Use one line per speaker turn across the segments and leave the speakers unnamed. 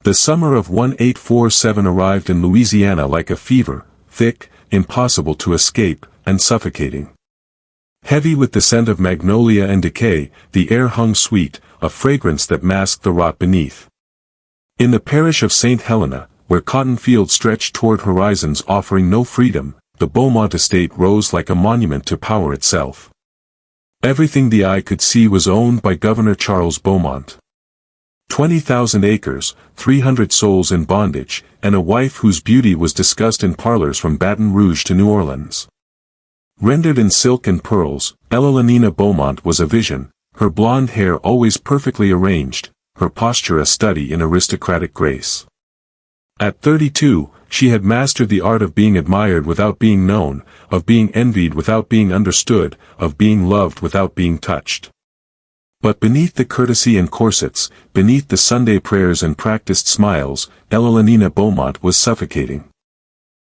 The summer of 1847 arrived in Louisiana like a fever, thick, impossible to escape, and suffocating. Heavy with the scent of magnolia and decay, the air hung sweet, a fragrance that masked the rot beneath. In the parish of St. Helena, where cotton fields stretched toward horizons offering no freedom, the Beaumont estate rose like a monument to power itself. Everything the eye could see was owned by Governor Charles Beaumont. 20,000 acres, 300 souls in bondage, and a wife whose beauty was discussed in parlors from Baton Rouge to New Orleans. Rendered in silk and pearls, Ellalinina Beaumont was a vision, her blonde hair always perfectly arranged, her posture a study in aristocratic grace. At 32, she had mastered the art of being admired without being known, of being envied without being understood, of being loved without being touched. But beneath the courtesy and corsets, beneath the Sunday prayers and practiced smiles, Ellalinina Beaumont was suffocating.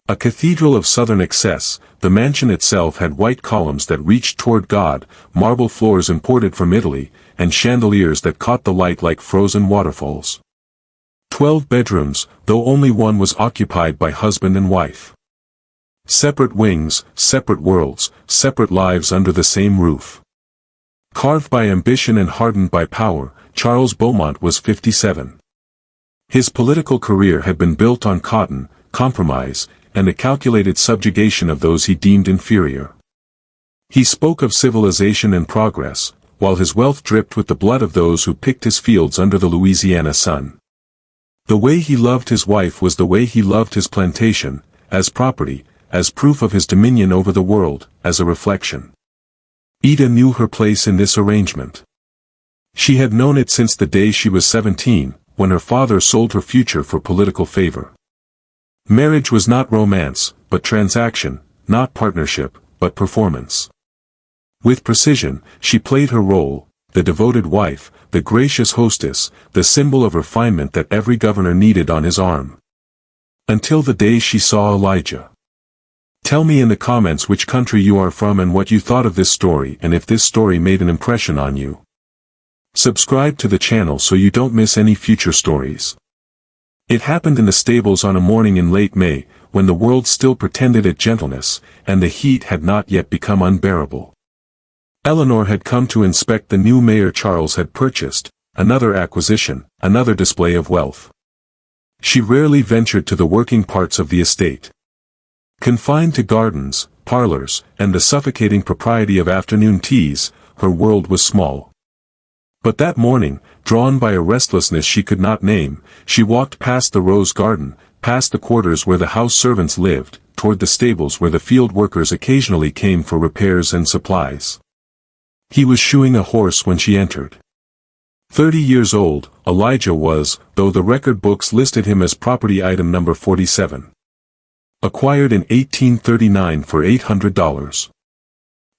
A cathedral of southern excess, the mansion itself had white columns that reached toward God, marble floors imported from Italy, and chandeliers that caught the light like frozen waterfalls. 12 bedrooms, though only one was occupied by husband and wife. Separate wings, separate worlds, separate lives under the same roof. Carved by ambition and hardened by power, Charles Beaumont was 57. His political career had been built on cotton, compromise, and the calculated subjugation of those he deemed inferior. He spoke of civilization and progress, while his wealth dripped with the blood of those who picked his fields under the Louisiana sun. The way he loved his wife was the way he loved his plantation, as property, as proof of his dominion over the world, as a reflection. Ida knew her place in this arrangement. She had known it since the day she was 17, when her father sold her future for political favor. Marriage was not romance, but transaction, not partnership, but performance. With precision, she played her role, the devoted wife, the gracious hostess, the symbol of refinement that every governor needed on his arm. Until the day she saw Elijah. Tell me in the comments which country you are from and what you thought of this story and if this story made an impression on you. Subscribe to the channel so you don't miss any future stories. It happened in the stables on a morning in late May, when the world still pretended at gentleness, and the heat had not yet become unbearable. Eleanor had come to inspect the new mayor Charles had purchased, another acquisition, another display of wealth. She rarely ventured to the working parts of the estate. Confined to gardens, parlors, and the suffocating propriety of afternoon teas, her world was small. But that morning, drawn by a restlessness she could not name, she walked past the rose garden, past the quarters where the house servants lived, toward the stables where the field workers occasionally came for repairs and supplies. He was shoeing a horse when she entered. 30 years old, Elijah was, though the record books listed him as property item number 47. Acquired in 1839 for $800.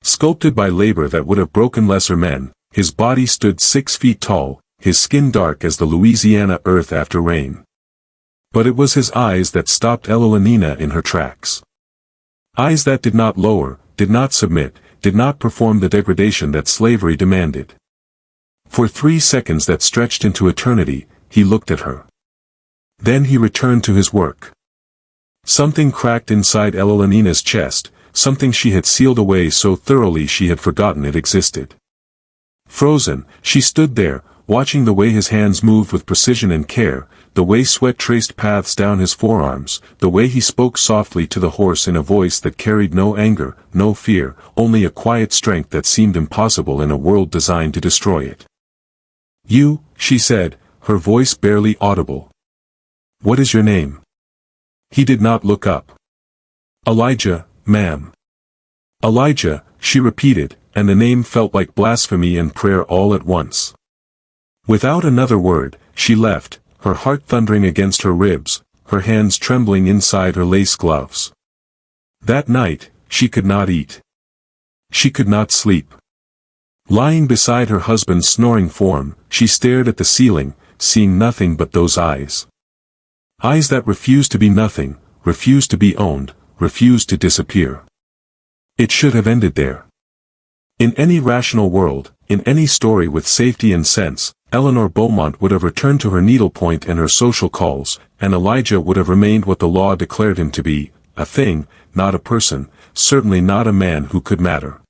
Sculpted by labor that would have broken lesser men, his body stood 6 feet tall, his skin dark as the Louisiana earth after rain. But it was his eyes that stopped Ellalinina in her tracks. Eyes that did not lower, did not submit, did not perform the degradation that slavery demanded. For 3 seconds that stretched into eternity, he looked at her. Then he returned to his work. Something cracked inside Ellalinina's chest, something she had sealed away so thoroughly she had forgotten it existed. Frozen, she stood there, watching the way his hands moved with precision and care, the way sweat traced paths down his forearms, the way he spoke softly to the horse in a voice that carried no anger, no fear, only a quiet strength that seemed impossible in a world designed to destroy it. "You," she said, her voice barely audible. "What is your name?" He did not look up. "Elijah, ma'am." "Elijah," she repeated, and the name felt like blasphemy and prayer all at once. Without another word, she left, her heart thundering against her ribs, her hands trembling inside her lace gloves. That night, she could not eat. She could not sleep. Lying beside her husband's snoring form, she stared at the ceiling, seeing nothing but those eyes. Eyes that refused to be nothing, refused to be owned, refused to disappear. It should have ended there. In any rational world, in any story with safety and sense, Eleanor Beaumont would have returned to her needlepoint and her social calls, and Elijah would have remained what the law declared him to be, a thing, not a person, certainly not a man who could matter.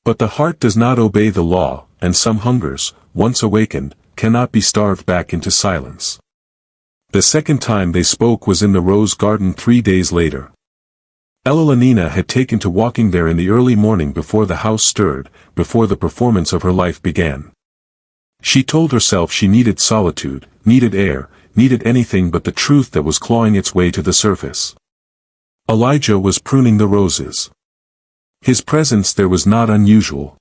But the heart does not obey the law, and some hungers, once awakened, cannot be starved back into silence. The second time they spoke was in the rose garden 3 days later. Elalina had taken to walking there in the early morning before the house stirred, before the performance of her life began. She told herself she needed solitude, needed air, needed anything but the truth that was clawing its way to the surface. Elijah was pruning the roses. His presence there was not unusual.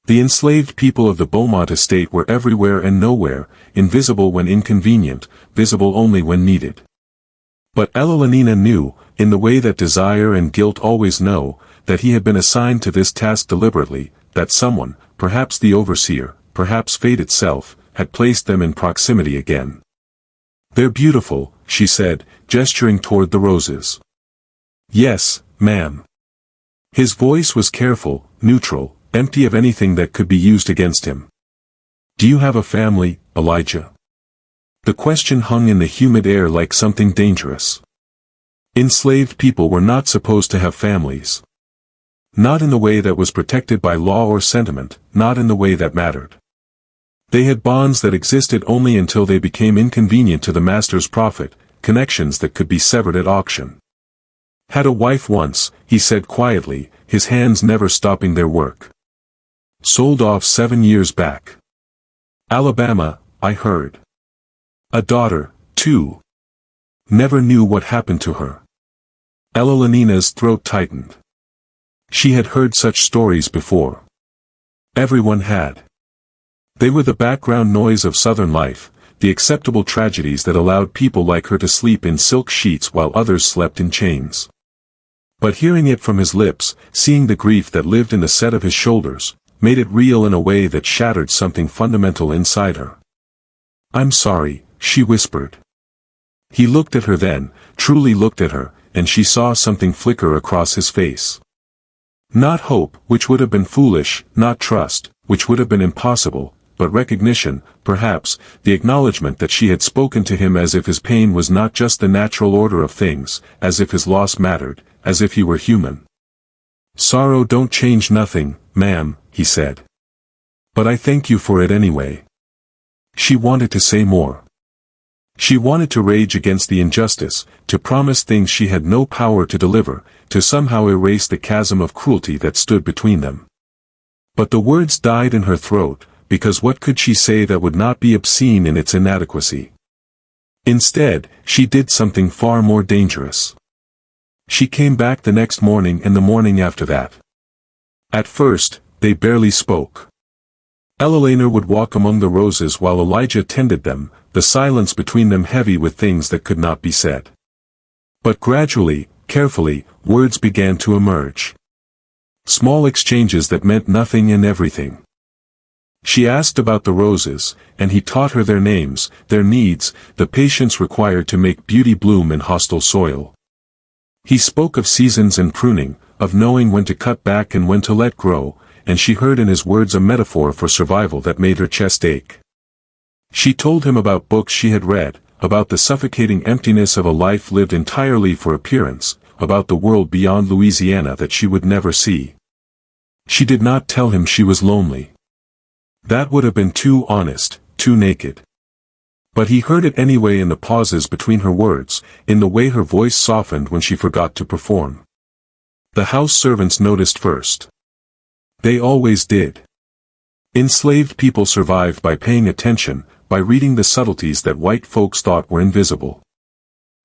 The enslaved people of the Beaumont estate were everywhere and nowhere, invisible when inconvenient, visible only when needed. But Elalina knew, in the way that desire and guilt always know, that he had been assigned to this task deliberately, that someone, perhaps the overseer, perhaps fate itself, had placed them in proximity again. "They're beautiful," she said, gesturing toward the roses. "Yes, ma'am." His voice was careful, neutral, empty of anything that could be used against him. "Do you have a family, Elijah?" The question hung in the humid air like something dangerous. Enslaved people were not supposed to have families. Not in the way that was protected by law or sentiment, not in the way that mattered. They had bonds that existed only until they became inconvenient to the master's profit, connections that could be severed at auction. "Had a wife once," he said quietly, his hands never stopping their work. "Sold off 7 years back. Alabama, I heard. A daughter, too. Never knew what happened to her." Elalina's throat tightened. She had heard such stories before. Everyone had. They were the background noise of Southern life, the acceptable tragedies that allowed people like her to sleep in silk sheets while others slept in chains. But hearing it from his lips, seeing the grief that lived in the set of his shoulders, made it real in a way that shattered something fundamental inside her. "I'm sorry," she whispered. He looked at her then, truly looked at her, and she saw something flicker across his face. Not hope, which would have been foolish, not trust, which would have been impossible, but recognition, perhaps, the acknowledgement that she had spoken to him as if his pain was not just the natural order of things, as if his loss mattered, as if he were human. "Sorrow don't change nothing, ma'am," he said. "But I thank you for it anyway." She wanted to say more. She wanted to rage against the injustice, to promise things she had no power to deliver, to somehow erase the chasm of cruelty that stood between them. But the words died in her throat, because what could she say that would not be obscene in its inadequacy? Instead, she did something far more dangerous. She came back the next morning and the morning after that. At first, they barely spoke. Elalina would walk among the roses while Elijah tended them, the silence between them heavy with things that could not be said. But gradually, carefully, words began to emerge. Small exchanges that meant nothing and everything. She asked about the roses, and he taught her their names, their needs, the patience required to make beauty bloom in hostile soil. He spoke of seasons and pruning, of knowing when to cut back and when to let grow, and she heard in his words a metaphor for survival that made her chest ache. She told him about books she had read, about the suffocating emptiness of a life lived entirely for appearance, about the world beyond Louisiana that she would never see. She did not tell him she was lonely. That would have been too honest, too naked. But he heard it anyway in the pauses between her words, in the way her voice softened when she forgot to perform. The house servants noticed first. They always did. Enslaved people survived by paying attention, by reading the subtleties that white folks thought were invisible.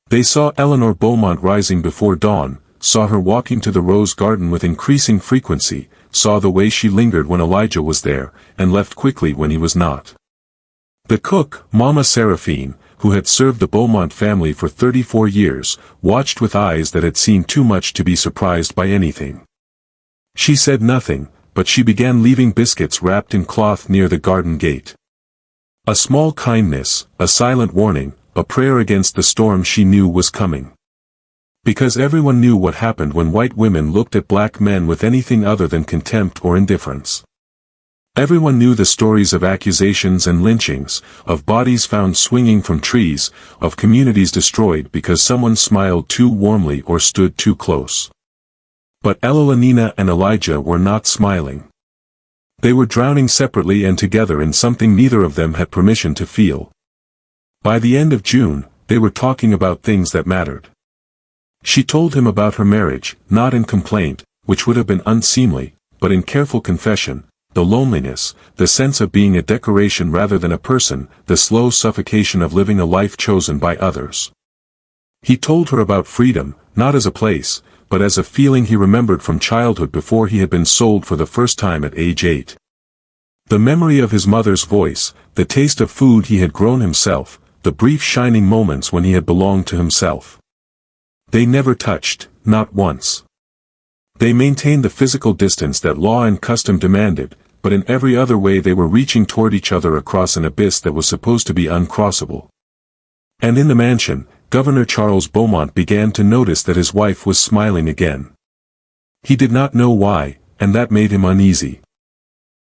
They saw Eleanor Beaumont rising before dawn, saw her walking to the rose garden with increasing frequency, saw the way she lingered when Elijah was there, and left quickly when he was not. The cook, Mama Seraphine, who had served the Beaumont family for 34 years, watched with eyes that had seen too much to be surprised by anything. She said nothing, but she began leaving biscuits wrapped in cloth near the garden gate. A small kindness, a silent warning, a prayer against the storm she knew was coming. Because everyone knew what happened when white women looked at black men with anything other than contempt or indifference. Everyone knew the stories of accusations and lynchings, of bodies found swinging from trees, of communities destroyed because someone smiled too warmly or stood too close. But Elalina and Elijah were not smiling. They were drowning separately and together in something neither of them had permission to feel. By the end of June, they were talking about things that mattered. She told him about her marriage, not in complaint, which would have been unseemly, but in careful confession, the loneliness, the sense of being a decoration rather than a person, the slow suffocation of living a life chosen by others. He told her about freedom, not as a place, but as a feeling he remembered from childhood before he had been sold for the first time at age 8. The memory of his mother's voice, the taste of food he had grown himself, the brief shining moments when he had belonged to himself. They never touched, not once. They maintained the physical distance that law and custom demanded, but in every other way they were reaching toward each other across an abyss that was supposed to be uncrossable. And in the mansion, Governor Charles Beaumont began to notice that his wife was smiling again. He did not know why, and that made him uneasy.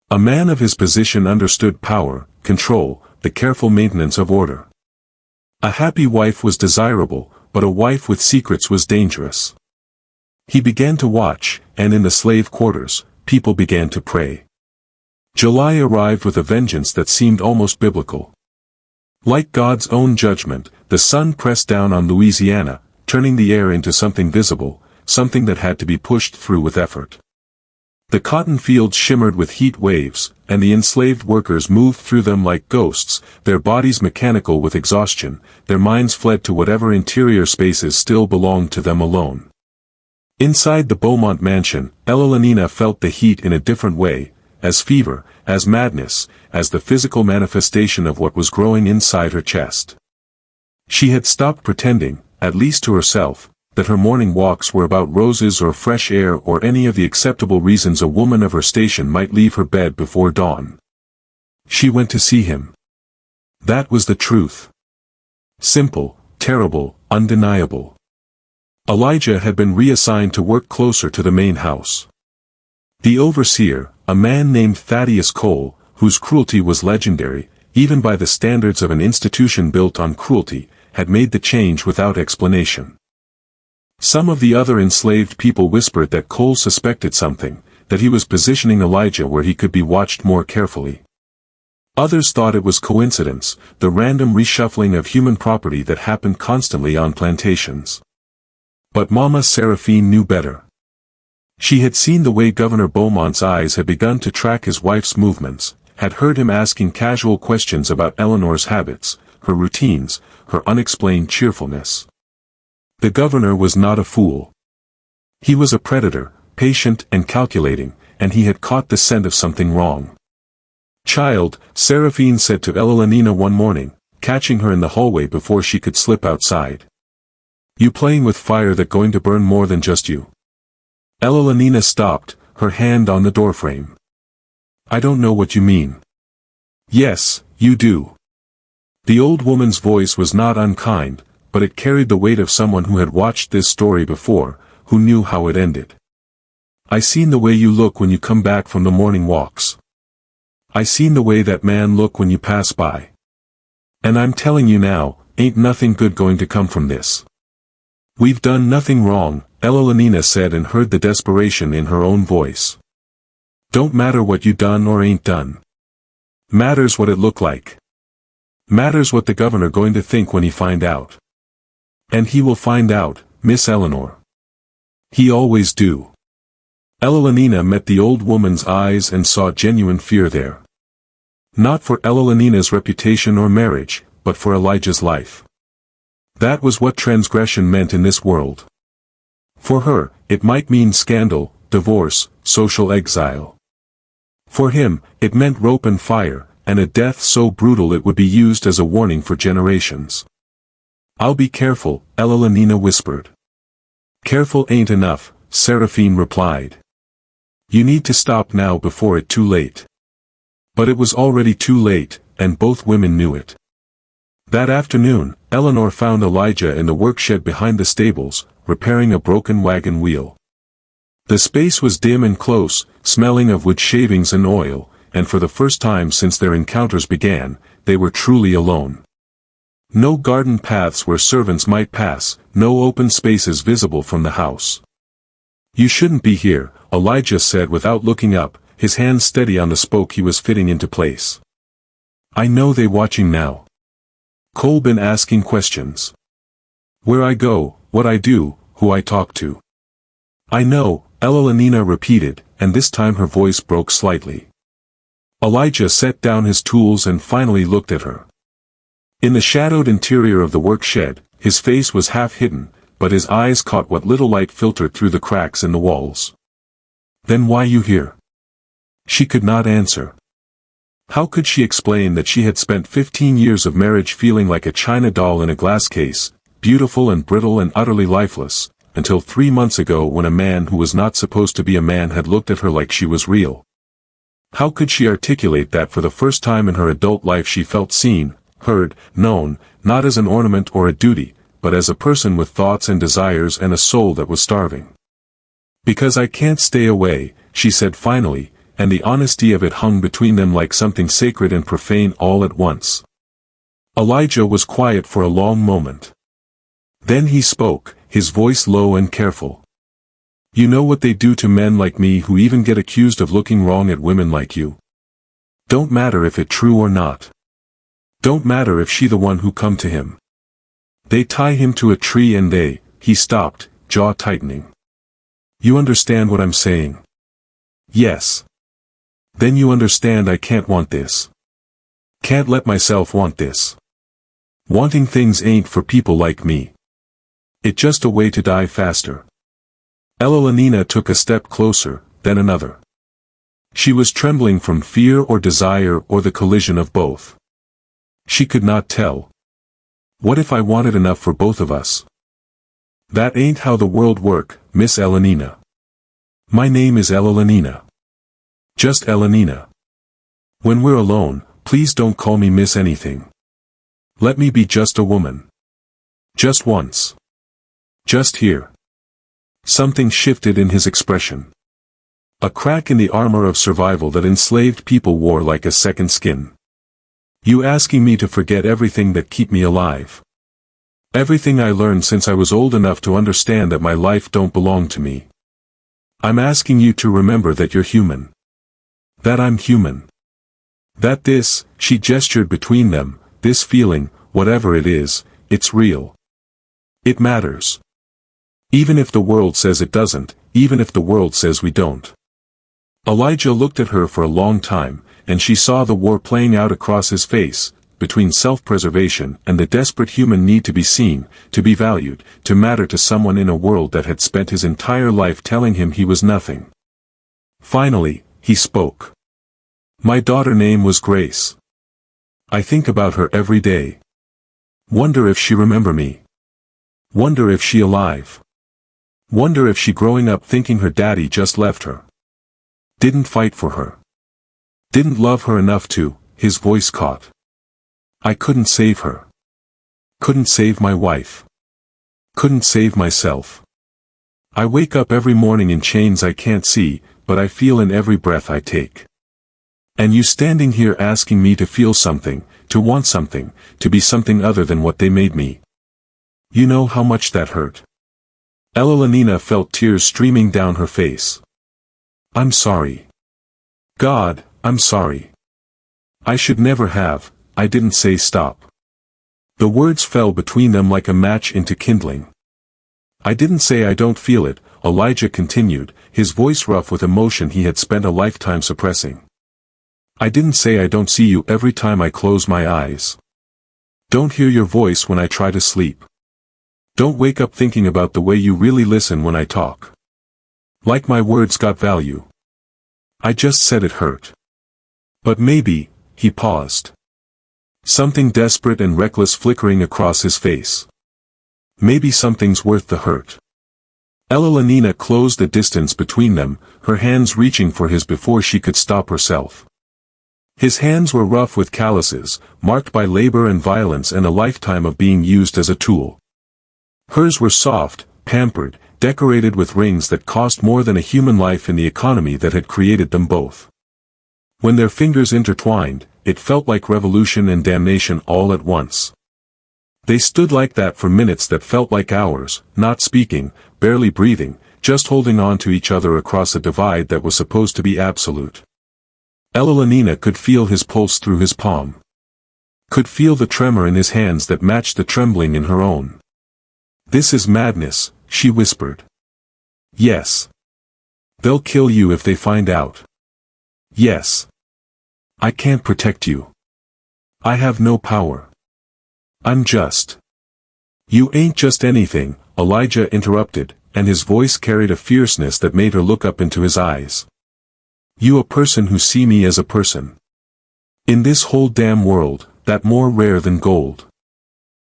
A man of his position understood power, control, the careful maintenance of order. A happy wife was desirable, but a wife with secrets was dangerous. He began to watch, and in the slave quarters, people began to pray. July arrived with a vengeance that seemed almost biblical. Like God's own judgment, the sun pressed down on Louisiana, turning the air into something visible, something that had to be pushed through with effort. The cotton fields shimmered with heat waves, and the enslaved workers moved through them like ghosts, their bodies mechanical with exhaustion, their minds fled to whatever interior spaces still belonged to them alone. Inside the Beaumont mansion, Elalina felt the heat in a different way, as fever, as madness, as the physical manifestation of what was growing inside her chest. She had stopped pretending, at least to herself, that her morning walks were about roses or fresh air or any of the acceptable reasons a woman of her station might leave her bed before dawn. She went to see him. That was the truth. Simple, terrible, undeniable. Elijah had been reassigned to work closer to the main house. The overseer, a man named Thaddeus Cole, whose cruelty was legendary, even by the standards of an institution built on cruelty, had made the change without explanation. Some of the other enslaved people whispered that Cole suspected something, that he was positioning Elijah where he could be watched more carefully. Others thought it was coincidence, the random reshuffling of human property that happened constantly on plantations. But Mama Seraphine knew better. She had seen the way Governor Beaumont's eyes had begun to track his wife's movements, had heard him asking casual questions about Eleanor's habits, her routines, her unexplained cheerfulness. The governor was not a fool. He was a predator, patient and calculating, and he had caught the scent of something wrong. "Child," Seraphine said to Elalina one morning, catching her in the hallway before she could slip outside. "You playing with fire that going to burn more than just you?" Elalina stopped, her hand on the doorframe. "I don't know what you mean." "Yes, you do." The old woman's voice was not unkind, but it carried the weight of someone who had watched this story before, who knew how it ended. "I seen the way you look when you come back from the morning walks. I seen the way that man look when you pass by. And I'm telling you now, ain't nothing good going to come from this." "We've done nothing wrong," Elalina said, and heard the desperation in her own voice. "Don't matter what you done or ain't done. Matters what it look like. Matters what the governor going to think when he find out. And he will find out, Miss Eleanor. He always do." Elalina met the old woman's eyes and saw genuine fear there. Not for Elalina's reputation or marriage, but for Elijah's life. That was what transgression meant in this world. For her, it might mean scandal, divorce, social exile. For him, it meant rope and fire, and a death so brutal it would be used as a warning for generations. "I'll be careful," Elalina whispered. "Careful ain't enough," Seraphine replied. "You need to stop now before it's too late." But it was already too late, and both women knew it. That afternoon, Eleanor found Elijah in the workshed behind the stables, repairing a broken wagon wheel. The space was dim and close, smelling of wood shavings and oil, and for the first time since their encounters began, they were truly alone. No garden paths where servants might pass, no open spaces visible from the house. "You shouldn't be here," Elijah said without looking up, his hand steady on the spoke he was fitting into place. "I know they watching now. Cole been asking questions. Where I go, what I do, who I talk to." "I know," Elanina repeated, and this time her voice broke slightly. Elijah set down his tools and finally looked at her. In the shadowed interior of the work shed, his face was half hidden, but his eyes caught what little light filtered through the cracks in the walls. "Then why you here?" She could not answer. How could she explain that she had spent 15 years of marriage feeling like a china doll in a glass case, beautiful and brittle and utterly lifeless, until 3 months ago when a man who was not supposed to be a man had looked at her like she was real? How could she articulate that for the first time in her adult life she felt seen, heard, known, not as an ornament or a duty, but as a person with thoughts and desires and a soul that was starving? "Because I can't stay away," she said finally, and the honesty of it hung between them like something sacred and profane all at once. Elijah was quiet for a long moment. Then he spoke, his voice low and careful. "You know what they do to men like me who even get accused of looking wrong at women like you? Don't matter if it true or not. Don't matter if she the one who come to him. They tie him to a tree and he stopped, jaw tightening. You understand what I'm saying?" "Yes." "Then you understand I can't want this. Can't let myself want this. Wanting things ain't for people like me. It's just a way to die faster." Elanina took a step closer, then another. She was trembling from fear or desire or the collision of both. She could not tell. "What if I wanted enough for both of us?" "That ain't how the world work, Miss Elanina. My name is Elanina. Just Elanina. When we're alone, please don't call me Miss anything. Let me be just a woman. Just once. Just here." Something shifted in his expression. A crack in the armor of survival that enslaved people wore like a second skin. "You asking me to forget everything that keep me alive. Everything I learned since I was old enough to understand that my life don't belong to me. I'm asking you to remember that you're human. That I'm human. That this," she gestured between them, "this feeling, whatever it is, it's real. It matters. Even if the world says it doesn't, even if the world says we don't." Elijah looked at her for a long time, and she saw the war playing out across his face, between self-preservation and the desperate human need to be seen, to be valued, to matter to someone in a world that had spent his entire life telling him he was nothing. Finally, he spoke. "My daughter's name was Grace. I think about her every day. Wonder if she remember me. Wonder if she alive. Wonder if she growing up thinking her daddy just left her. Didn't fight for her. Didn't love her enough to," his voice caught. "I couldn't save her. Couldn't save my wife. Couldn't save myself. I wake up every morning in chains I can't see, but I feel in every breath I take. And you standing here asking me to feel something, to want something, to be something other than what they made me. You know how much that hurt." Elanina felt tears streaming down her face. "I'm sorry. God, I'm sorry. I should never have, I didn't say stop." The words fell between them like a match into kindling. "I didn't say I don't feel it," Elijah continued, his voice rough with emotion he had spent a lifetime suppressing. "I didn't say I don't see you every time I close my eyes. Don't hear your voice when I try to sleep. Don't wake up thinking about the way you really listen when I talk. Like my words got value. I just said it hurt. But maybe," he paused. Something desperate and reckless flickering across his face. "Maybe something's worth the hurt." Elanina closed the distance between them, her hands reaching for his before she could stop herself. His hands were rough with calluses, marked by labor and violence and a lifetime of being used as a tool. Hers were soft, pampered, decorated with rings that cost more than a human life in the economy that had created them both. When their fingers intertwined, it felt like revolution and damnation all at once. They stood like that for minutes that felt like hours, not speaking, barely breathing, just holding on to each other across a divide that was supposed to be absolute. Evelina could feel his pulse through his palm. Could feel the tremor in his hands that matched the trembling in her own. "This is madness," she whispered. "Yes. They'll kill you if they find out. Yes. I can't protect you. I have no power. I'm just—" "You ain't just anything," Elijah interrupted, and his voice carried a fierceness that made her look up into his eyes. "You a person who see me as a person. In this whole damn world, that more rare than gold.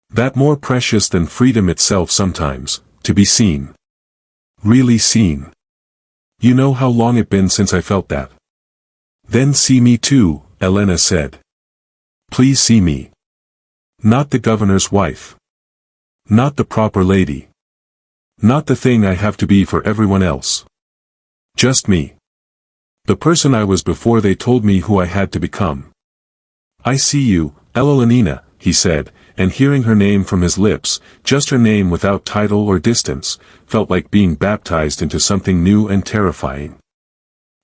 That more precious than freedom itself sometimes, to be seen. Really seen. You know how long it been since I felt that?" "Then see me too," Elena said. "Please see me. Not the governor's wife. Not the proper lady. Not the thing I have to be for everyone else. Just me. The person I was before they told me who I had to become." "I see you, Evelina," he said, and hearing her name from his lips, just her name without title or distance, felt like being baptized into something new and terrifying.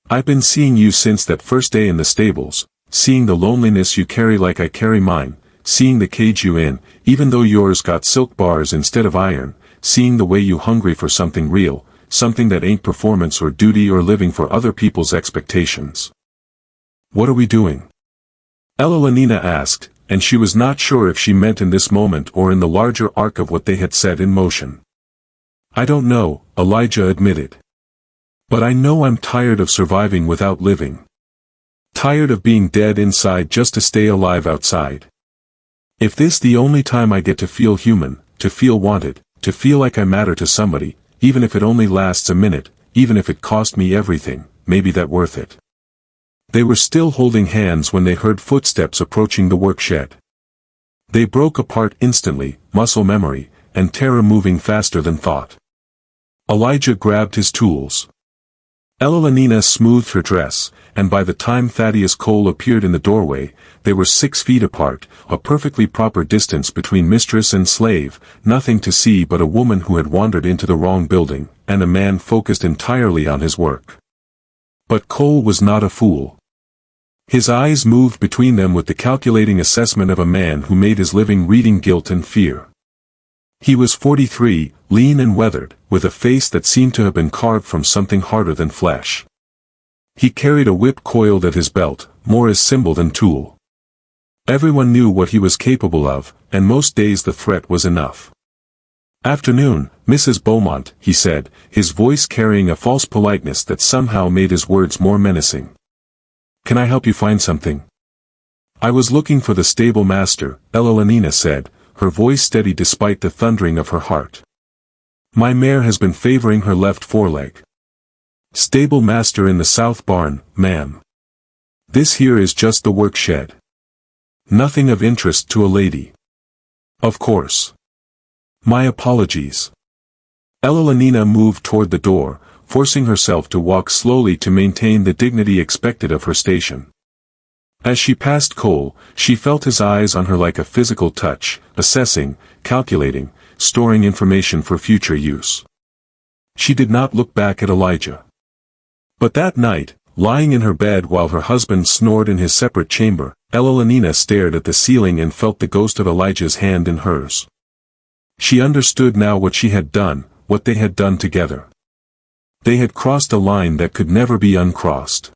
"I've been seeing you since that first day in the stables, seeing the loneliness you carry like I carry mine, seeing the cage you in, even though yours got silk bars instead of iron, seeing the way you hungry for something real, something that ain't performance or duty or living for other people's expectations." "What are we doing?" Evelina asked, and she was not sure if she meant in this moment or in the larger arc of what they had set in motion. "I don't know," Elijah admitted. "But I know I'm tired of surviving without living. Tired of being dead inside just to stay alive outside. If this the only time I get to feel human, to feel wanted, to feel like I matter to somebody, even if it only lasts a minute, even if it cost me everything, maybe that worth it." They were still holding hands when they heard footsteps approaching the workshed. They broke apart instantly, muscle memory, and terror moving faster than thought. Elijah grabbed his tools. Evelina smoothed her dress, and by the time Thaddeus Cole appeared in the doorway, they were 6 feet apart, a perfectly proper distance between mistress and slave, nothing to see but a woman who had wandered into the wrong building, and a man focused entirely on his work. But Cole was not a fool. His eyes moved between them with the calculating assessment of a man who made his living reading guilt and fear. He was 43, lean and weathered, with a face that seemed to have been carved from something harder than flesh. He carried a whip coiled at his belt, more as symbol than tool. Everyone knew what he was capable of, and most days the threat was enough. "Afternoon, Mrs. Beaumont," he said, his voice carrying a false politeness that somehow made his words more menacing. "Can I help you find something?" "I was looking for the stable master," Evelina said, her voice steady despite the thundering of her heart. "My mare has been favoring her left foreleg." "Stable master in the south barn, ma'am. This here is just the work shed. Nothing of interest to a lady." "Of course. My apologies." Evelina moved toward the door, forcing herself to walk slowly to maintain the dignity expected of her station. As she passed Cole, she felt his eyes on her like a physical touch, assessing, calculating, storing information for future use. She did not look back at Elijah. But that night, lying in her bed while her husband snored in his separate chamber, Evelina stared at the ceiling and felt the ghost of Elijah's hand in hers. She understood now what she had done, what they had done together. They had crossed a line that could never be uncrossed.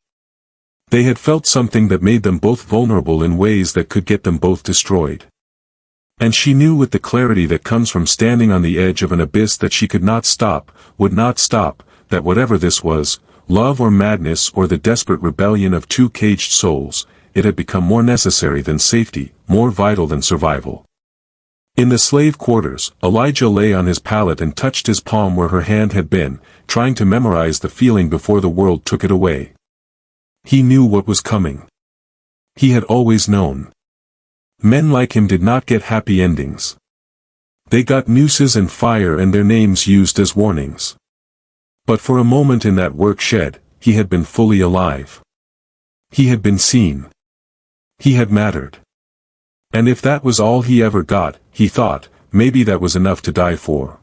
They had felt something that made them both vulnerable in ways that could get them both destroyed. And she knew with the clarity that comes from standing on the edge of an abyss that she could not stop, would not stop, that whatever this was, love or madness or the desperate rebellion of two caged souls, it had become more necessary than safety, more vital than survival. In the slave quarters, Elijah lay on his pallet and touched his palm where her hand had been, trying to memorize the feeling before the world took it away. He knew what was coming. He had always known. Men like him did not get happy endings. They got nooses and fire and their names used as warnings. But for a moment in that work shed, he had been fully alive. He had been seen. He had mattered. And if that was all he ever got, he thought, maybe that was enough to die for.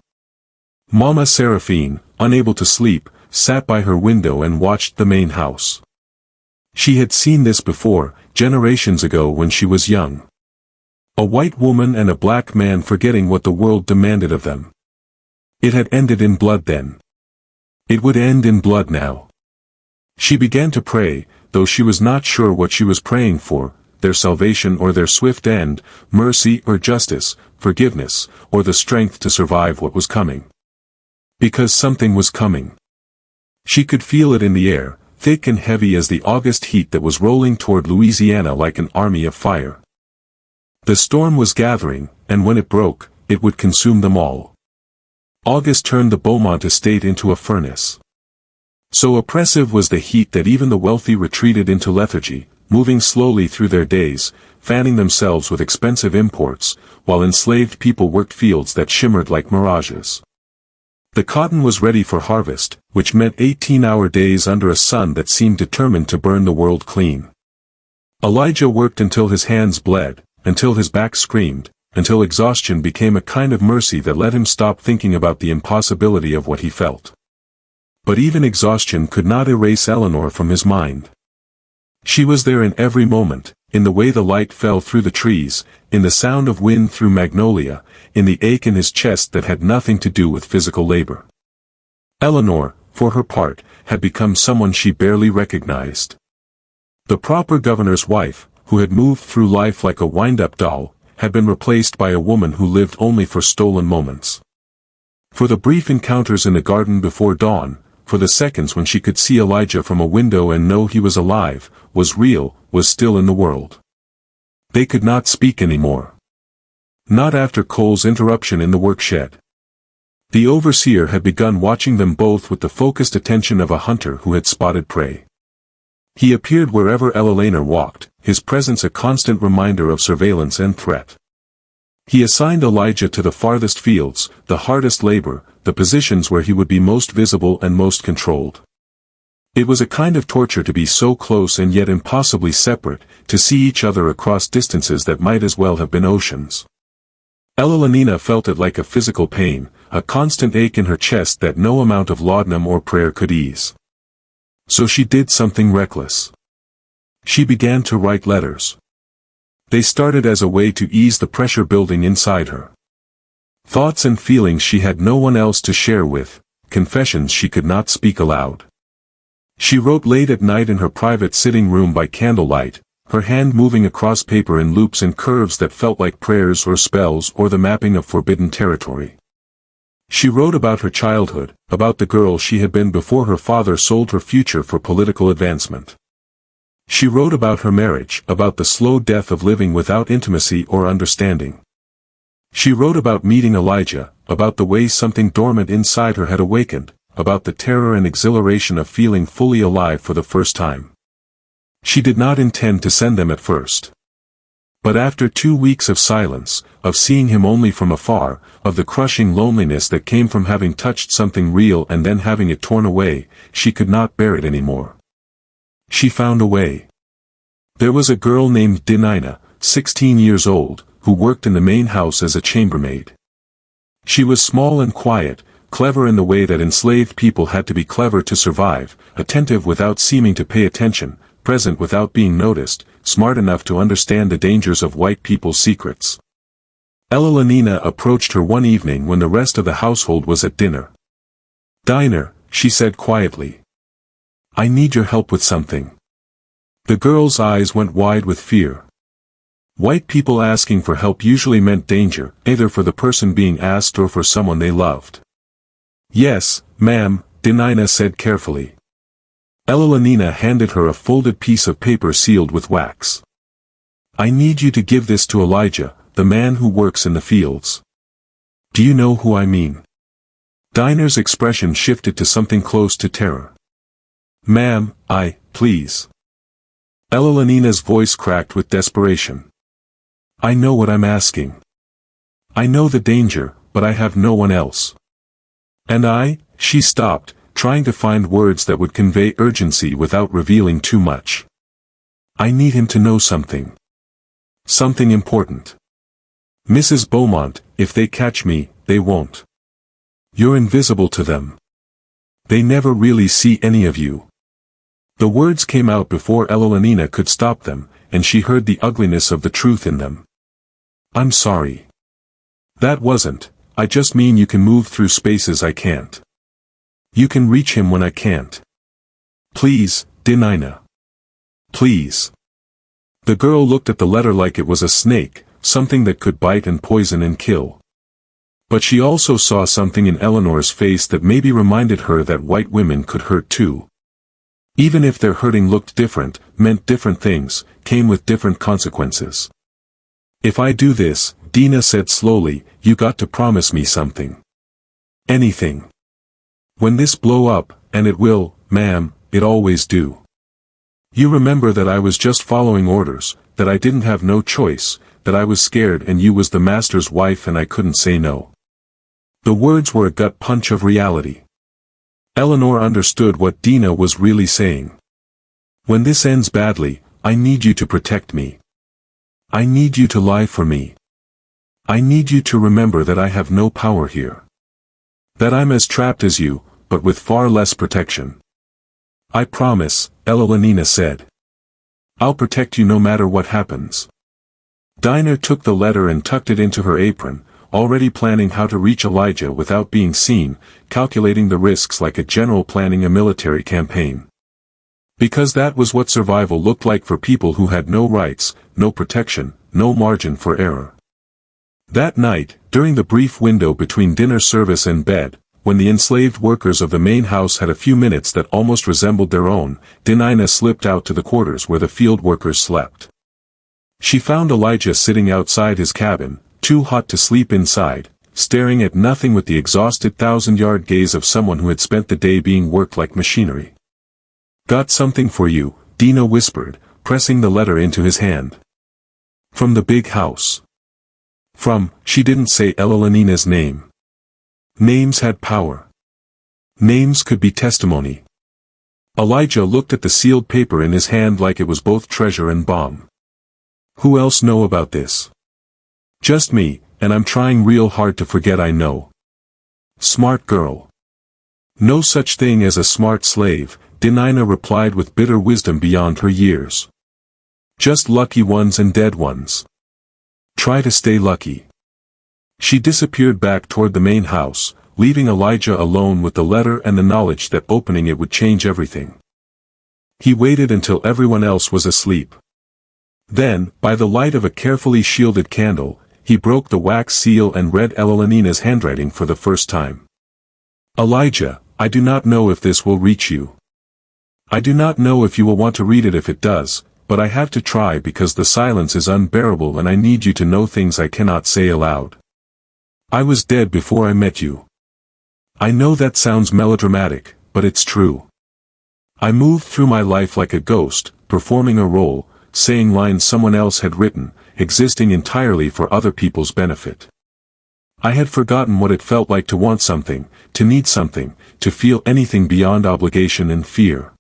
Mama Seraphine, unable to sleep, sat by her window and watched the main house. She had seen this before, generations ago when she was young. A white woman and a black man forgetting what the world demanded of them. It had ended in blood then. It would end in blood now. She began to pray, though she was not sure what she was praying for, their salvation or their swift end, mercy or justice, forgiveness, or the strength to survive what was coming. Because something was coming. She could feel it in the air, thick and heavy as the August heat that was rolling toward Louisiana like an army of fire. The storm was gathering, and when it broke, it would consume them all. August turned the Beaumont estate into a furnace. So oppressive was the heat that even the wealthy retreated into lethargy, moving slowly through their days, fanning themselves with expensive imports, while enslaved people worked fields that shimmered like mirages. The cotton was ready for harvest, which meant 18-hour days under a sun that seemed determined to burn the world clean. Elijah worked until his hands bled, until his back screamed, until exhaustion became a kind of mercy that let him stop thinking about the impossibility of what he felt. But even exhaustion could not erase Eleanor from his mind. She was there in every moment, in the way the light fell through the trees, in the sound of wind through magnolia, in the ache in his chest that had nothing to do with physical labor. Eleanor, for her part, had become someone she barely recognized. The proper governor's wife, who had moved through life like a wind-up doll, had been replaced by a woman who lived only for stolen moments. For the brief encounters in the garden before dawn, for the seconds when she could see Elijah from a window and know he was alive, was real, was still in the world. They could not speak anymore. Not after Cole's interruption in the workshed. The overseer had begun watching them both with the focused attention of a hunter who had spotted prey. He appeared wherever Elelena walked, his presence a constant reminder of surveillance and threat. He assigned Elijah to the farthest fields, the hardest labor, the positions where he would be most visible and most controlled. It was a kind of torture to be so close and yet impossibly separate, to see each other across distances that might as well have been oceans. Elelena felt it like a physical pain, a constant ache in her chest that no amount of laudanum or prayer could ease. So she did something reckless. She began to write letters. They started as a way to ease the pressure building inside her. Thoughts and feelings she had no one else to share with, confessions she could not speak aloud. She wrote late at night in her private sitting room by candlelight, her hand moving across paper in loops and curves that felt like prayers or spells or the mapping of forbidden territory. She wrote about her childhood, about the girl she had been before her father sold her future for political advancement. She wrote about her marriage, about the slow death of living without intimacy or understanding. She wrote about meeting Elijah, about the way something dormant inside her had awakened, about the terror and exhilaration of feeling fully alive for the first time. She did not intend to send them at first. But after 2 weeks of silence, of seeing him only from afar, of the crushing loneliness that came from having touched something real and then having it torn away, she could not bear it anymore. She found a way. There was a girl named Dinina, 16 years old, who worked in the main house as a chambermaid. She was small and quiet, clever in the way that enslaved people had to be clever to survive, attentive without seeming to pay attention, present without being noticed, smart enough to understand the dangers of white people's secrets. Elelena approached her one evening when the rest of the household was at dinner. "Diner," she said quietly. "I need your help with something." The girl's eyes went wide with fear. White people asking for help usually meant danger, either for the person being asked or for someone they loved. "Yes, ma'am," Dinina said carefully. Elelena handed her a folded piece of paper sealed with wax. "I need you to give this to Elijah, the man who works in the fields." "Do you know who I mean?" Dinah's expression shifted to something close to terror. "Ma'am, please." Elelena's voice cracked with desperation. "I know what I'm asking. I know the danger, but I have no one else. And she stopped, trying to find words that would convey urgency without revealing too much. I need him to know something. Something important. Mrs. Beaumont, if they catch me, they won't. You're invisible to them. They never really see any of you. The words came out before Eloanina could stop them, and she heard the ugliness of the truth in them. I'm sorry. That wasn't, I just mean you can move through spaces I can't. You can reach him when I can't. Please, Dinina. Please. The girl looked at the letter like it was a snake, something that could bite and poison and kill. But she also saw something in Eleanor's face that maybe reminded her that white women could hurt too. Even if their hurting looked different, meant different things, came with different consequences. If I do this, Dina said slowly, you got to promise me something. Anything. When this blow up, and it will, ma'am, it always do. You remember that I was just following orders, that I didn't have no choice, that I was scared and you was the master's wife and I couldn't say no. The words were a gut punch of reality. Eleanor understood what Dina was really saying. When this ends badly, I need you to protect me. I need you to lie for me. I need you to remember that I have no power here. That I'm as trapped as you, but with far less protection. I promise, Eloanina said. I'll protect you no matter what happens. Dinah took the letter and tucked it into her apron, already planning how to reach Elijah without being seen, calculating the risks like a general planning a military campaign. Because that was what survival looked like for people who had no rights, no protection, no margin for error. That night, during the brief window between dinner service and bed, when the enslaved workers of the main house had a few minutes that almost resembled their own, Dinah slipped out to the quarters where the field workers slept. She found Elijah sitting outside his cabin, too hot to sleep inside, staring at nothing with the exhausted thousand-yard gaze of someone who had spent the day being worked like machinery. Got something for you, Dina whispered, pressing the letter into his hand. From the big house. She didn't say Eloanina's name. Names had power. Names could be testimony. Elijah looked at the sealed paper in his hand like it was both treasure and bomb. Who else know about this? Just me, and I'm trying real hard to forget I know. Smart girl. No such thing as a smart slave, Dinah replied with bitter wisdom beyond her years. Just lucky ones and dead ones. Try to stay lucky. She disappeared back toward the main house, leaving Elijah alone with the letter and the knowledge that opening it would change everything. He waited until everyone else was asleep. Then, by the light of a carefully shielded candle, he broke the wax seal and read Eloanina's handwriting for the first time. Elijah, I do not know if this will reach you. I do not know if you will want to read it if it does, but I have to try because the silence is unbearable and I need you to know things I cannot say aloud. I was dead before I met you. I know that sounds melodramatic, but it's true. I moved through my life like a ghost, performing a role, saying lines someone else had written, existing entirely for other people's benefit. I had forgotten what it felt like to want something, to need something, to feel anything beyond obligation and fear.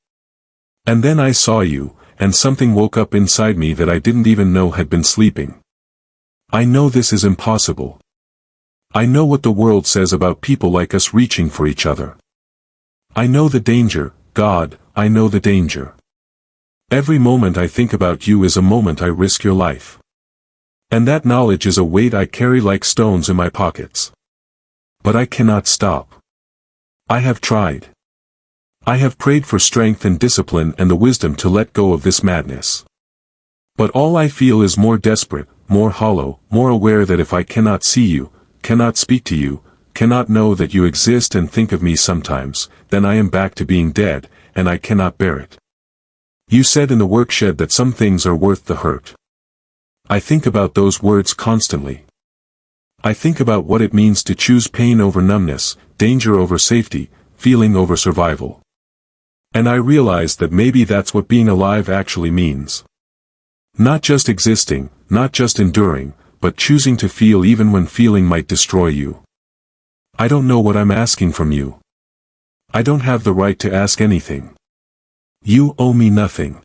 And then I saw you, and something woke up inside me that I didn't even know had been sleeping. I know this is impossible. I know what the world says about people like us reaching for each other. I know the danger, God, I know the danger. Every moment I think about you is a moment I risk your life. And that knowledge is a weight I carry like stones in my pockets. But I cannot stop. I have tried. I have prayed for strength and discipline and the wisdom to let go of this madness. But all I feel is more desperate, more hollow, more aware that if I cannot see you, cannot speak to you, cannot know that you exist and think of me sometimes, then I am back to being dead, and I cannot bear it. You said in the workshed that some things are worth the hurt. I think about those words constantly. I think about what it means to choose pain over numbness, danger over safety, feeling over survival. And I realize that maybe that's what being alive actually means. Not just existing, not just enduring, but choosing to feel even when feeling might destroy you. I don't know what I'm asking from you. I don't have the right to ask anything. You owe me nothing.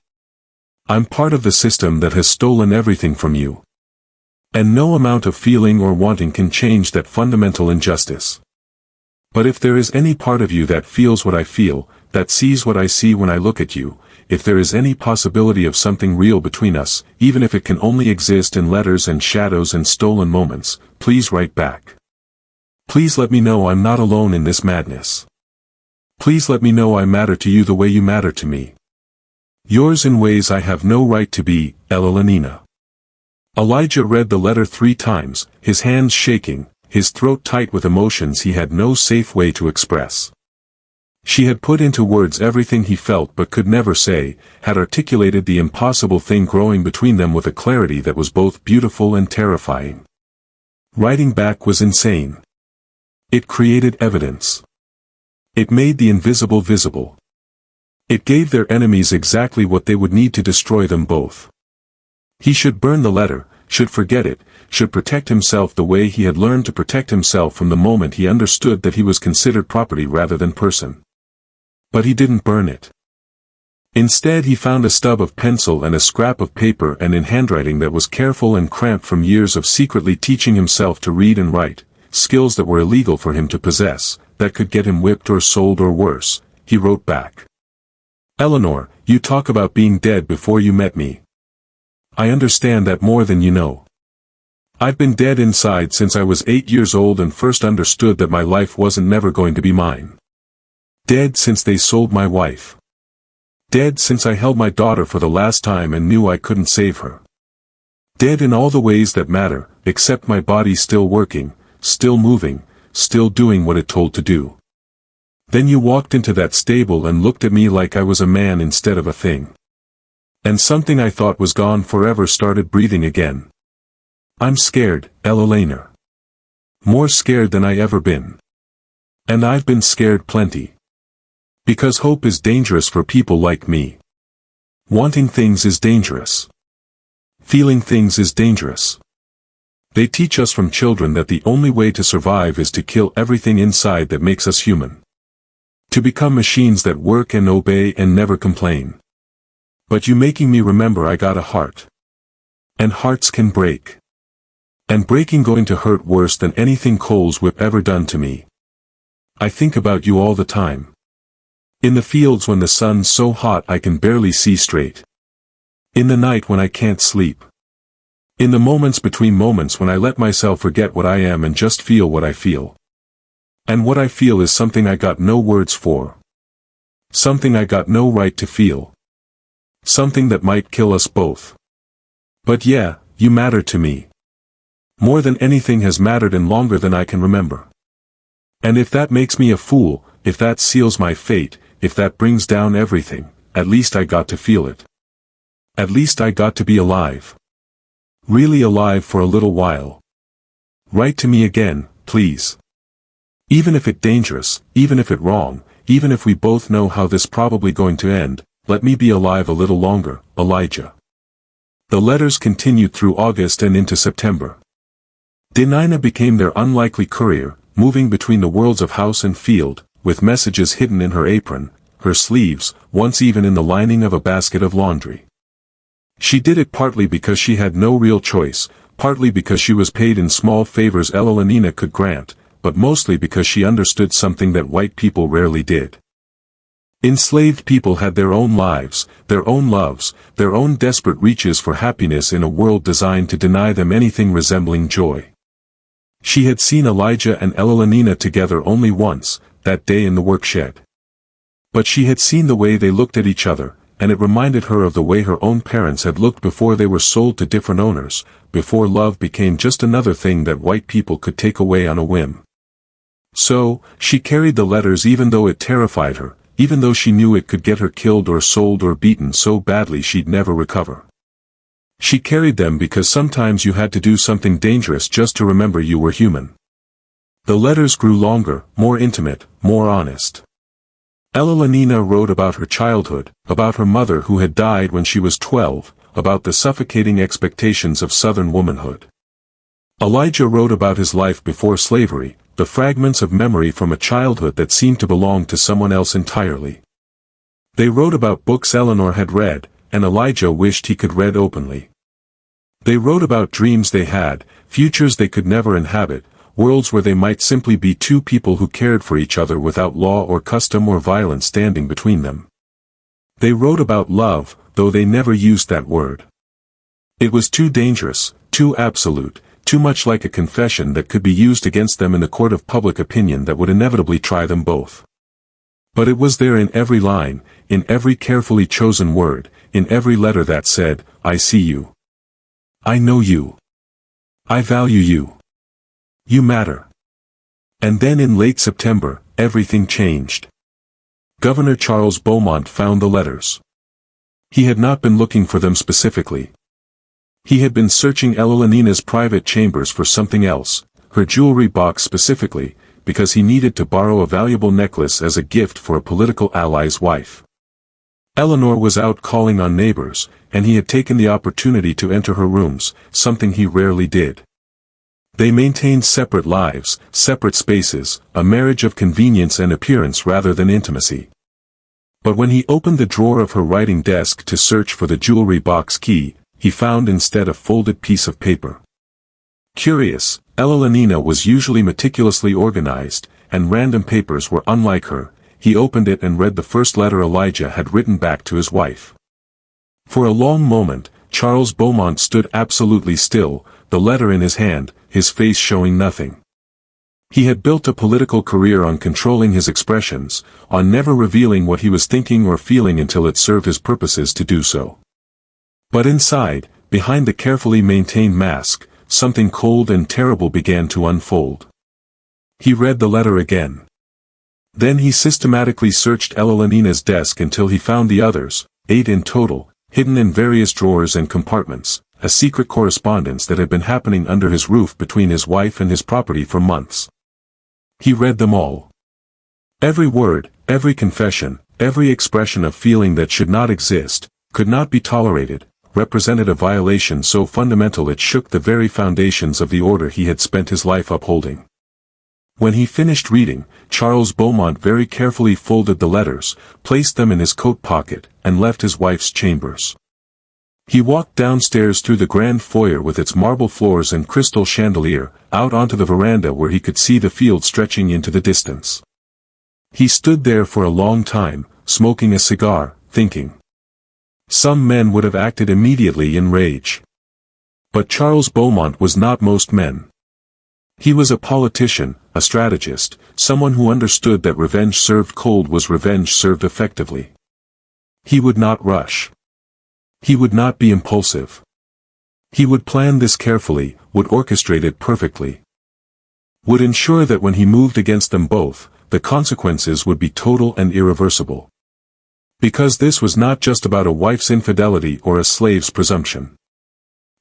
I'm part of the system that has stolen everything from you. And no amount of feeling or wanting can change that fundamental injustice. But if there is any part of you that feels what I feel, that sees what I see when I look at you, if there is any possibility of something real between us, even if it can only exist in letters and shadows and stolen moments, please write back. Please let me know I'm not alone in this madness. Please let me know I matter to you the way you matter to me. Yours in ways I have no right to be, Ella. Elijah read the letter 3 times, his hands shaking, his throat tight with emotions he had no safe way to express. She had put into words everything he felt but could never say, had articulated the impossible thing growing between them with a clarity that was both beautiful and terrifying. Writing back was insane. It created evidence. It made the invisible visible. It gave their enemies exactly what they would need to destroy them both. He should burn the letter, should forget it, should protect himself the way he had learned to protect himself from the moment he understood that he was considered property rather than person. But he didn't burn it. Instead he found a stub of pencil and a scrap of paper and in handwriting that was careful and cramped from years of secretly teaching himself to read and write, skills that were illegal for him to possess, that could get him whipped or sold or worse, he wrote back. Eleanor, you talk about being dead before you met me. I understand that more than you know. I've been dead inside since I was 8 years old and first understood that my life wasn't never going to be mine. Dead since they sold my wife. Dead since I held my daughter for the last time and knew I couldn't save her. Dead in all the ways that matter, except my body still working, still moving, still doing what it told to do. Then you walked into that stable and looked at me like I was a man instead of a thing. And something I thought was gone forever started breathing again. I'm scared, Ella. More scared than I ever been. And I've been scared plenty. Because hope is dangerous for people like me. Wanting things is dangerous. Feeling things is dangerous. They teach us from children that the only way to survive is to kill everything inside that makes us human. To become machines that work and obey and never complain. But you making me remember I got a heart. And hearts can break. And breaking going to hurt worse than anything Cole's whip ever done to me. I think about you all the time. In the fields when the sun's so hot I can barely see straight. In the night when I can't sleep. In the moments between moments when I let myself forget what I am and just feel what I feel. And what I feel is something I got no words for. Something I got no right to feel. Something that might kill us both. But yeah, you matter to me. More than anything has mattered and longer than I can remember. And if that makes me a fool, if that seals my fate, if that brings down everything, at least I got to feel it. At least I got to be alive. Really alive for a little while. Write to me again, please. Even if it dangerous, even if it wrong, even if we both know how this probably going to end, let me be alive a little longer, Elijah. The letters continued through August and into September. Denina became their unlikely courier, moving between the worlds of house and field, with messages hidden in her apron, her sleeves, once even in the lining of a basket of laundry. She did it partly because she had no real choice, partly because she was paid in small favors Ella could grant, but mostly because she understood something that white people rarely did. Enslaved people had their own lives, their own loves, their own desperate reaches for happiness in a world designed to deny them anything resembling joy. She had seen Elijah and Ella together only once, that day in the workshed. But she had seen the way they looked at each other, and it reminded her of the way her own parents had looked before they were sold to different owners, before love became just another thing that white people could take away on a whim. So, she carried the letters even though it terrified her, even though she knew it could get her killed or sold or beaten so badly she'd never recover. She carried them because sometimes you had to do something dangerous just to remember you were human. The letters grew longer, more intimate, more honest. Ella wrote about her childhood, about her mother who had died when she was 12, about the suffocating expectations of Southern womanhood. Elijah wrote about his life before slavery, the fragments of memory from a childhood that seemed to belong to someone else entirely. They wrote about books Eleanor had read, and Elijah wished he could read openly. They wrote about dreams they had, futures they could never inhabit, worlds where they might simply be two people who cared for each other without law or custom or violence standing between them. They wrote about love, though they never used that word. It was too dangerous, too absolute, too much like a confession that could be used against them in the court of public opinion that would inevitably try them both. But it was there in every line, in every carefully chosen word, in every letter that said, "I see you. I know you. I value you. You matter." And then in late September, everything changed. Governor Charles Beaumont found the letters. He had not been looking for them specifically. He had been searching Elolanina's private chambers for something else, her jewelry box specifically, because he needed to borrow a valuable necklace as a gift for a political ally's wife. Eleanor was out calling on neighbors, and he had taken the opportunity to enter her rooms, something he rarely did. They maintained separate lives, separate spaces, a marriage of convenience and appearance rather than intimacy. But when he opened the drawer of her writing desk to search for the jewelry box key, he found instead a folded piece of paper. Curious, Elolanina was usually meticulously organized, and random papers were unlike her. He opened it and read the first letter Elijah had written back to his wife. For a long moment, Charles Beaumont stood absolutely still, the letter in his hand, his face showing nothing. He had built a political career on controlling his expressions, on never revealing what he was thinking or feeling until it served his purposes to do so. But inside, behind the carefully maintained mask, something cold and terrible began to unfold. He read the letter again. Then he systematically searched Elolanina's desk until he found the others, 8 in total, hidden in various drawers and compartments, a secret correspondence that had been happening under his roof between his wife and his property for months. He read them all. Every word, every confession, every expression of feeling that should not exist, could not be tolerated, represented a violation so fundamental it shook the very foundations of the order he had spent his life upholding. When he finished reading, Charles Beaumont very carefully folded the letters, placed them in his coat pocket, and left his wife's chambers. He walked downstairs through the grand foyer with its marble floors and crystal chandelier, out onto the veranda where he could see the field stretching into the distance. He stood there for a long time, smoking a cigar, thinking. Some men would have acted immediately in rage. But Charles Beaumont was not most men. He was a politician, a strategist, someone who understood that revenge served cold was revenge served effectively. He would not rush. He would not be impulsive. He would plan this carefully, would orchestrate it perfectly. Would ensure that when he moved against them both, the consequences would be total and irreversible. Because this was not just about a wife's infidelity or a slave's presumption.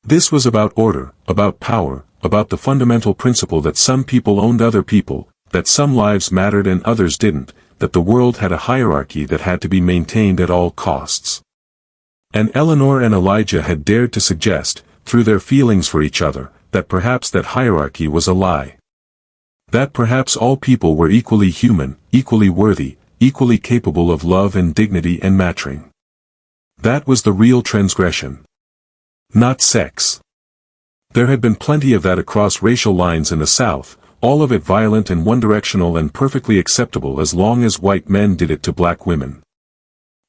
This was about order, about power, about the fundamental principle that some people owned other people, that some lives mattered and others didn't, that the world had a hierarchy that had to be maintained at all costs. And Eleanor and Elijah had dared to suggest, through their feelings for each other, that perhaps that hierarchy was a lie. That perhaps all people were equally human, equally worthy, equally capable of love and dignity and matching. That was the real transgression. Not sex. There had been plenty of that across racial lines in the South, all of it violent and one-directional and perfectly acceptable as long as white men did it to black women.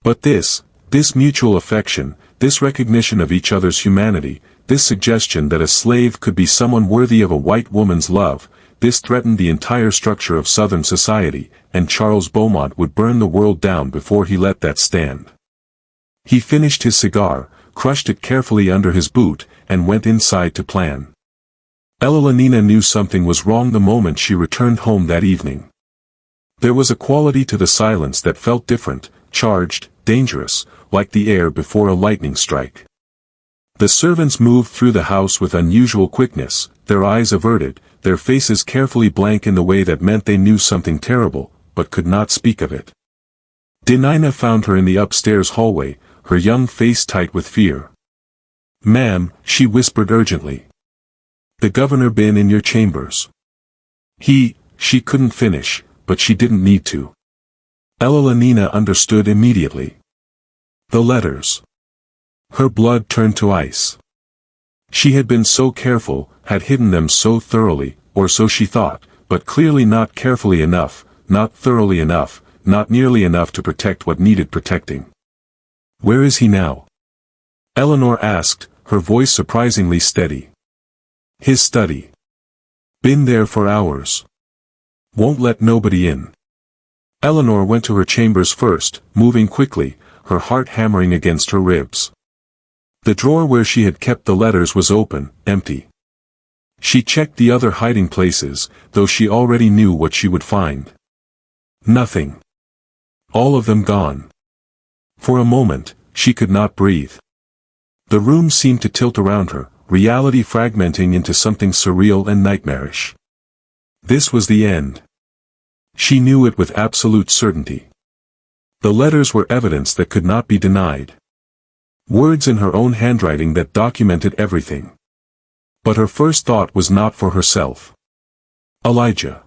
But this mutual affection, this recognition of each other's humanity, this suggestion that a slave could be someone worthy of a white woman's love, this threatened the entire structure of Southern society, and Charles Beaumont would burn the world down before he let that stand. He finished his cigar, crushed it carefully under his boot, and went inside to plan. Elolanina knew something was wrong the moment she returned home that evening. There was a quality to the silence that felt different, charged, dangerous, like the air before a lightning strike. The servants moved through the house with unusual quickness, their eyes averted, their faces carefully blank in the way that meant they knew something terrible, but could not speak of it. Denina found her in the upstairs hallway, her young face tight with fear. "Ma'am," she whispered urgently. "The governor been in your chambers." She couldn't finish, but she didn't need to. Elolanina understood immediately. The letters. Her blood turned to ice. She had been so careful, had hidden them so thoroughly, or so she thought, but clearly not carefully enough, not thoroughly enough, not nearly enough to protect what needed protecting. Where is he now? Eleanor asked, her voice surprisingly steady. His study. Been there for hours. Won't let nobody in. Eleanor went to her chambers first, moving quickly, her heart hammering against her ribs. The drawer where she had kept the letters was open, empty. She checked the other hiding places, though she already knew what she would find. Nothing. All of them gone. For a moment, she could not breathe. The room seemed to tilt around her, reality fragmenting into something surreal and nightmarish. This was the end. She knew it with absolute certainty. The letters were evidence that could not be denied. Words in her own handwriting that documented everything. But her first thought was not for herself. Elijah.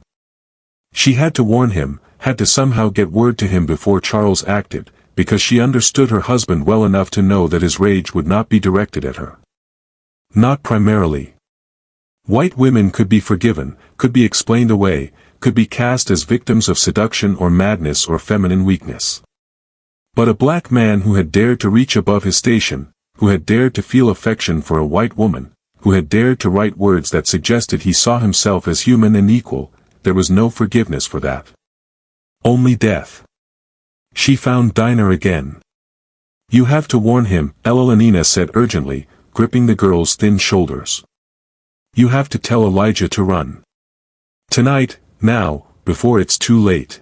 She had to warn him, had to somehow get word to him before Charles acted, because she understood her husband well enough to know that his rage would not be directed at her. Not primarily. White women could be forgiven, could be explained away, could be cast as victims of seduction or madness or feminine weakness. But a black man who had dared to reach above his station, who had dared to feel affection for a white woman, who had dared to write words that suggested he saw himself as human and equal, there was no forgiveness for that. Only death. She found Dinah again. You have to warn him, Elenina said urgently, gripping the girl's thin shoulders. You have to tell Elijah to run. Tonight, now, before it's too late.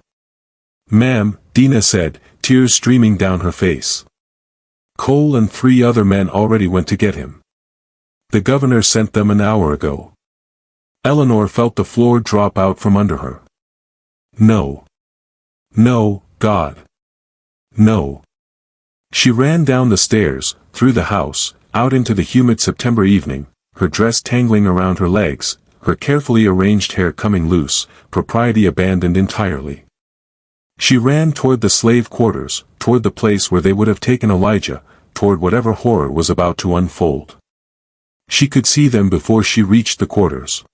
Ma'am, Dinah said, tears streaming down her face. Cole and 3 other men already went to get him. The governor sent them an hour ago. Eleanor felt the floor drop out from under her. No. No, God. No. She ran down the stairs, through the house, out into the humid September evening, her dress tangling around her legs, her carefully arranged hair coming loose, propriety abandoned entirely. She ran toward the slave quarters, toward the place where they would have taken Elijah, toward whatever horror was about to unfold. She could see them before she reached the quarters.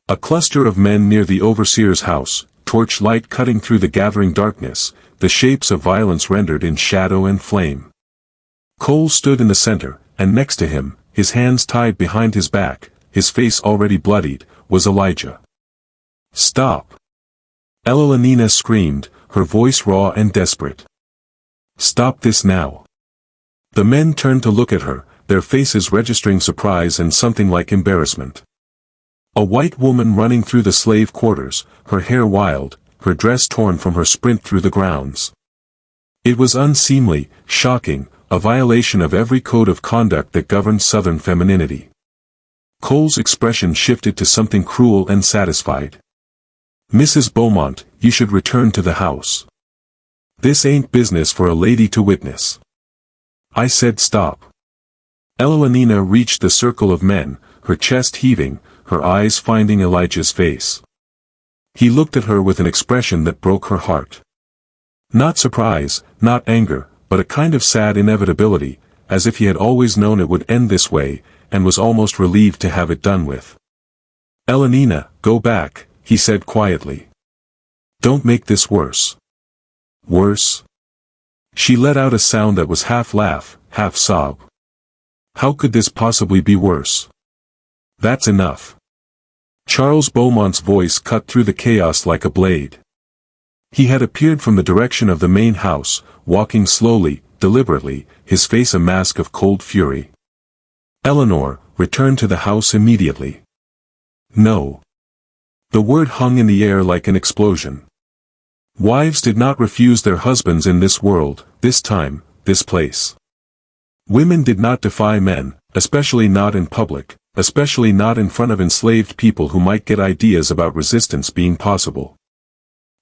A cluster of men near the overseer's house, torchlight cutting through the gathering darkness, the shapes of violence rendered in shadow and flame. Cole stood in the center, and next to him, his hands tied behind his back, his face already bloodied, was Elijah. Stop! Elenina screamed, her voice raw and desperate. Stop this now. The men turned to look at her, their faces registering surprise and something like embarrassment. A white woman running through the slave quarters, her hair wild, her dress torn from her sprint through the grounds. It was unseemly, shocking, a violation of every code of conduct that governed Southern femininity. Cole's expression shifted to something cruel and satisfied. Mrs. Beaumont, you should return to the house. This ain't business for a lady to witness. I said stop. Elenina reached the circle of men, her chest heaving, her eyes finding Elijah's face. He looked at her with an expression that broke her heart. Not surprise, not anger, but a kind of sad inevitability, as if he had always known it would end this way, and was almost relieved to have it done with. Elenina, go back, he said quietly. Don't make this worse. Worse? She let out a sound that was half laugh, half sob. How could this possibly be worse? That's enough. Charles Beaumont's voice cut through the chaos like a blade. He had appeared from the direction of the main house, walking slowly, deliberately, his face a mask of cold fury. Eleanor, return to the house immediately. No. The word hung in the air like an explosion. Wives did not refuse their husbands in this world, this time, this place. Women did not defy men, especially not in public, especially not in front of enslaved people who might get ideas about resistance being possible.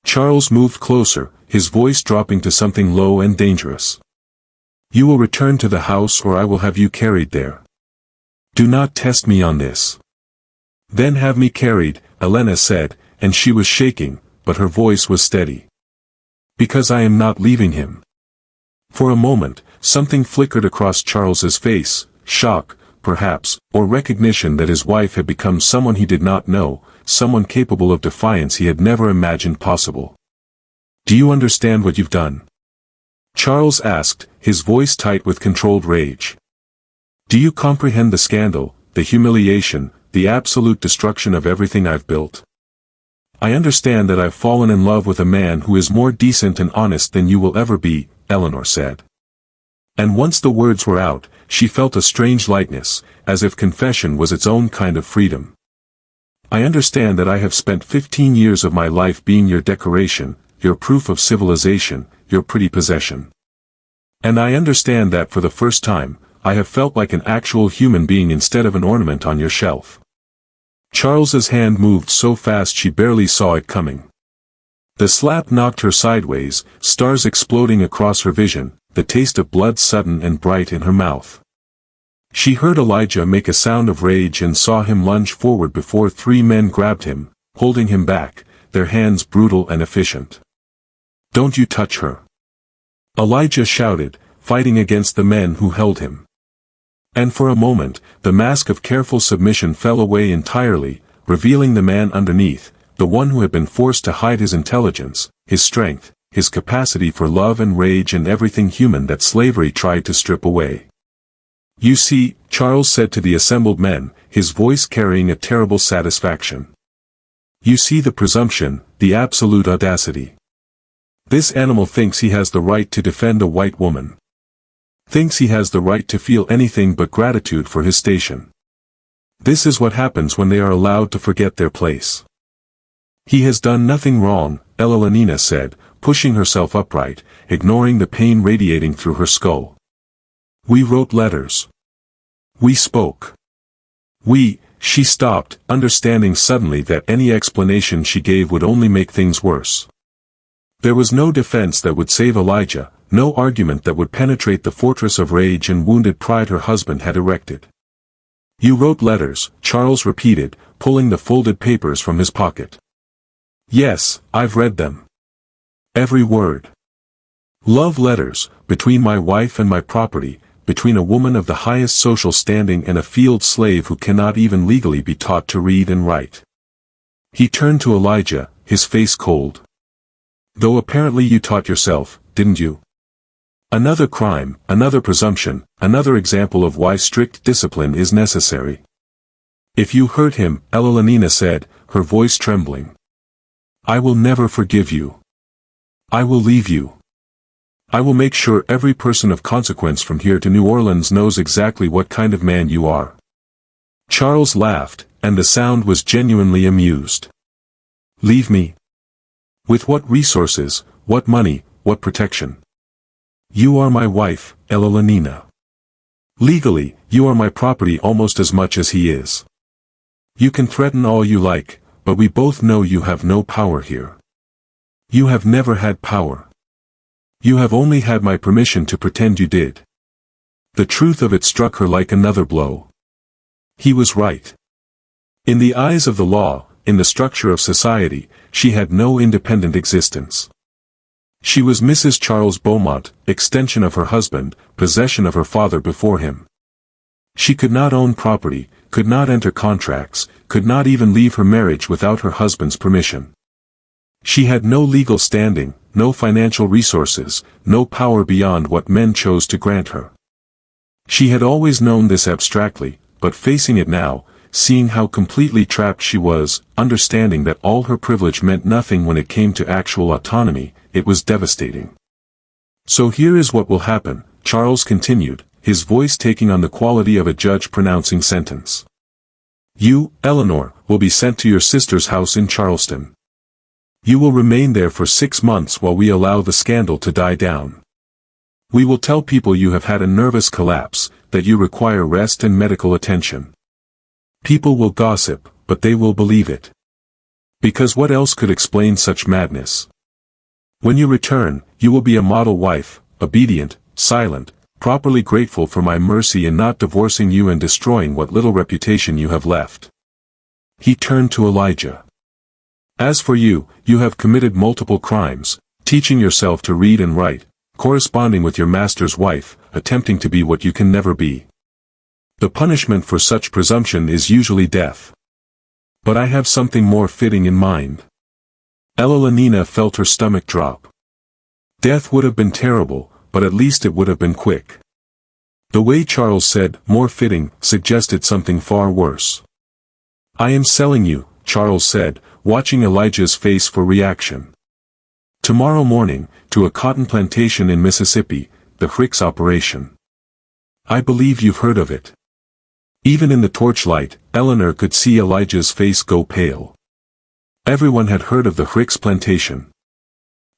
Charles moved closer, his voice dropping to something low and dangerous. You will return to the house or I will have you carried there. Do not test me on this. Then have me carried, Elena said, and she was shaking, but her voice was steady. Because I am not leaving him. For a moment, something flickered across Charles's face, shock, perhaps, or recognition that his wife had become someone he did not know, someone capable of defiance he had never imagined possible. "Do you understand what you've done?" Charles asked, his voice tight with controlled rage. "Do you comprehend the scandal, the humiliation, the absolute destruction of everything I've built?" "I understand that I've fallen in love with a man who is more decent and honest than you will ever be," Eleanor said. And once the words were out, she felt a strange lightness, as if confession was its own kind of freedom. "I understand that I have spent 15 years of my life being your decoration, your proof of civilization, your pretty possession. And I understand that for the first time, I have felt like an actual human being instead of an ornament on your shelf." Charles's hand moved so fast she barely saw it coming. The slap knocked her sideways, stars exploding across her vision, the taste of blood sudden and bright in her mouth. She heard Elijah make a sound of rage and saw him lunge forward before 3 men grabbed him, holding him back, their hands brutal and efficient. "Don't you touch her!" Elijah shouted, fighting against the men who held him. And for a moment, the mask of careful submission fell away entirely, revealing the man underneath, the one who had been forced to hide his intelligence, his strength, his capacity for love and rage and everything human that slavery tried to strip away. "You see," Charles said to the assembled men, his voice carrying a terrible satisfaction. "You see the presumption, the absolute audacity. This animal thinks he has the right to defend a white woman. Thinks he has the right to feel anything but gratitude for his station. This is what happens when they are allowed to forget their place." "He has done nothing wrong," Elalina said, pushing herself upright, ignoring the pain radiating through her skull. "We wrote letters. We spoke. She stopped, understanding suddenly that any explanation she gave would only make things worse. There was no defense that would save Elijah, no argument that would penetrate the fortress of rage and wounded pride her husband had erected. "You wrote letters," Charles repeated, pulling the folded papers from his pocket. "Yes, I've read them. Every word. Love letters, between my wife and my property, between a woman of the highest social standing and a field slave who cannot even legally be taught to read and write." He turned to Elijah, his face cold. "Though apparently you taught yourself, didn't you? Another crime, another presumption, another example of why strict discipline is necessary." "If you hurt him," Elalina said, her voice trembling, "I will never forgive you. I will leave you. I will make sure every person of consequence from here to New Orleans knows exactly what kind of man you are." Charles laughed, and the sound was genuinely amused. "Leave me? With what resources, what money, what protection? You are my wife, Elalina. Legally, you are my property almost as much as he is. You can threaten all you like, but we both know you have no power here. You have never had power. You have only had my permission to pretend you did." The truth of it struck her like another blow. He was right. In the eyes of the law, in the structure of society, she had no independent existence. She was Mrs. Charles Beaumont, extension of her husband, possession of her father before him. She could not own property, could not enter contracts, could not even leave her marriage without her husband's permission. She had no legal standing, no financial resources, no power beyond what men chose to grant her. She had always known this abstractly, but facing it now, seeing how completely trapped she was, understanding that all her privilege meant nothing when it came to actual autonomy, it was devastating. "So here is what will happen," Charles continued, his voice taking on the quality of a judge pronouncing sentence. "You, Eleanor, will be sent to your sister's house in Charleston. You will remain there for 6 months while we allow the scandal to die down. We will tell people you have had a nervous collapse, that you require rest and medical attention. People will gossip, but they will believe it. Because what else could explain such madness? When you return, you will be a model wife, obedient, silent, properly grateful for my mercy in not divorcing you and destroying what little reputation you have left." He turned to Elijah. "As for you, you have committed multiple crimes, teaching yourself to read and write, corresponding with your master's wife, attempting to be what you can never be. The punishment for such presumption is usually death. But I have something more fitting in mind. Evelina felt her stomach drop. Death would have been terrible, but at least it would have been quick. The way Charles said, more fitting, suggested something far worse. I am selling you, Charles said, watching Elijah's face for reaction. Tomorrow morning, to a cotton plantation in Mississippi, the Hicks operation. I believe you've heard of it. Even in the torchlight, Eleanor could see Elijah's face go pale. Everyone had heard of the Hicks plantation.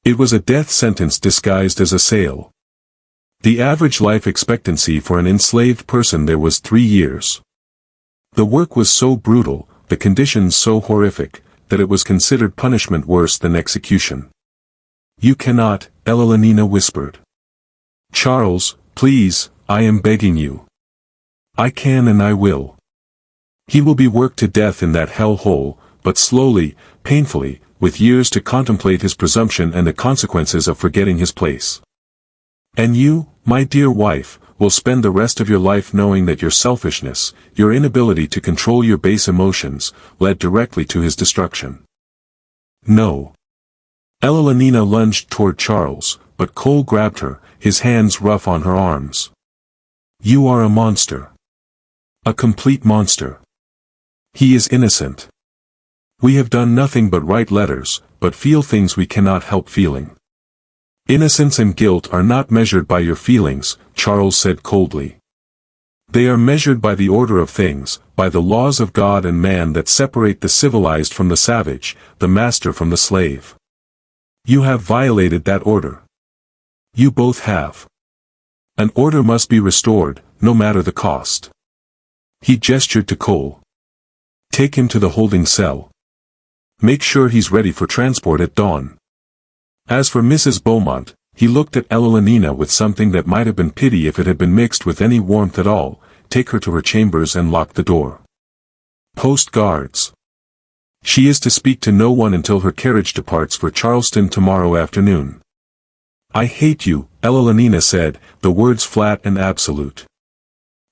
It was a death sentence disguised as a sale. The average life expectancy for an enslaved person there was 3 years. The work was so brutal, the conditions so horrific, that it was considered punishment worse than execution. You cannot, Evelina whispered. Charles, please, I am begging you. I can and I will. He will be worked to death in that hell hole, but slowly, painfully, with years to contemplate his presumption and the consequences of forgetting his place. And you, my dear wife, will spend the rest of your life knowing that your selfishness, your inability to control your base emotions, led directly to his destruction. No. Evelina lunged toward Charles, but Cole grabbed her, his hands rough on her arms. You are a monster. A complete monster. He is innocent. We have done nothing but write letters, but feel things we cannot help feeling. Innocence and guilt are not measured by your feelings, Charles said coldly. They are measured by the order of things, by the laws of God and man that separate the civilized from the savage, the master from the slave. You have violated that order. You both have. An order must be restored, no matter the cost. He gestured to Cole. Take him to the holding cell. Make sure he's ready for transport at dawn. As for Mrs. Beaumont, he looked at Evelina with something that might have been pity if it had been mixed with any warmth at all. Take her to her chambers and lock the door. Post guards. She is to speak to no one until her carriage departs for Charleston tomorrow afternoon. I hate you, Evelina said, the words flat and absolute.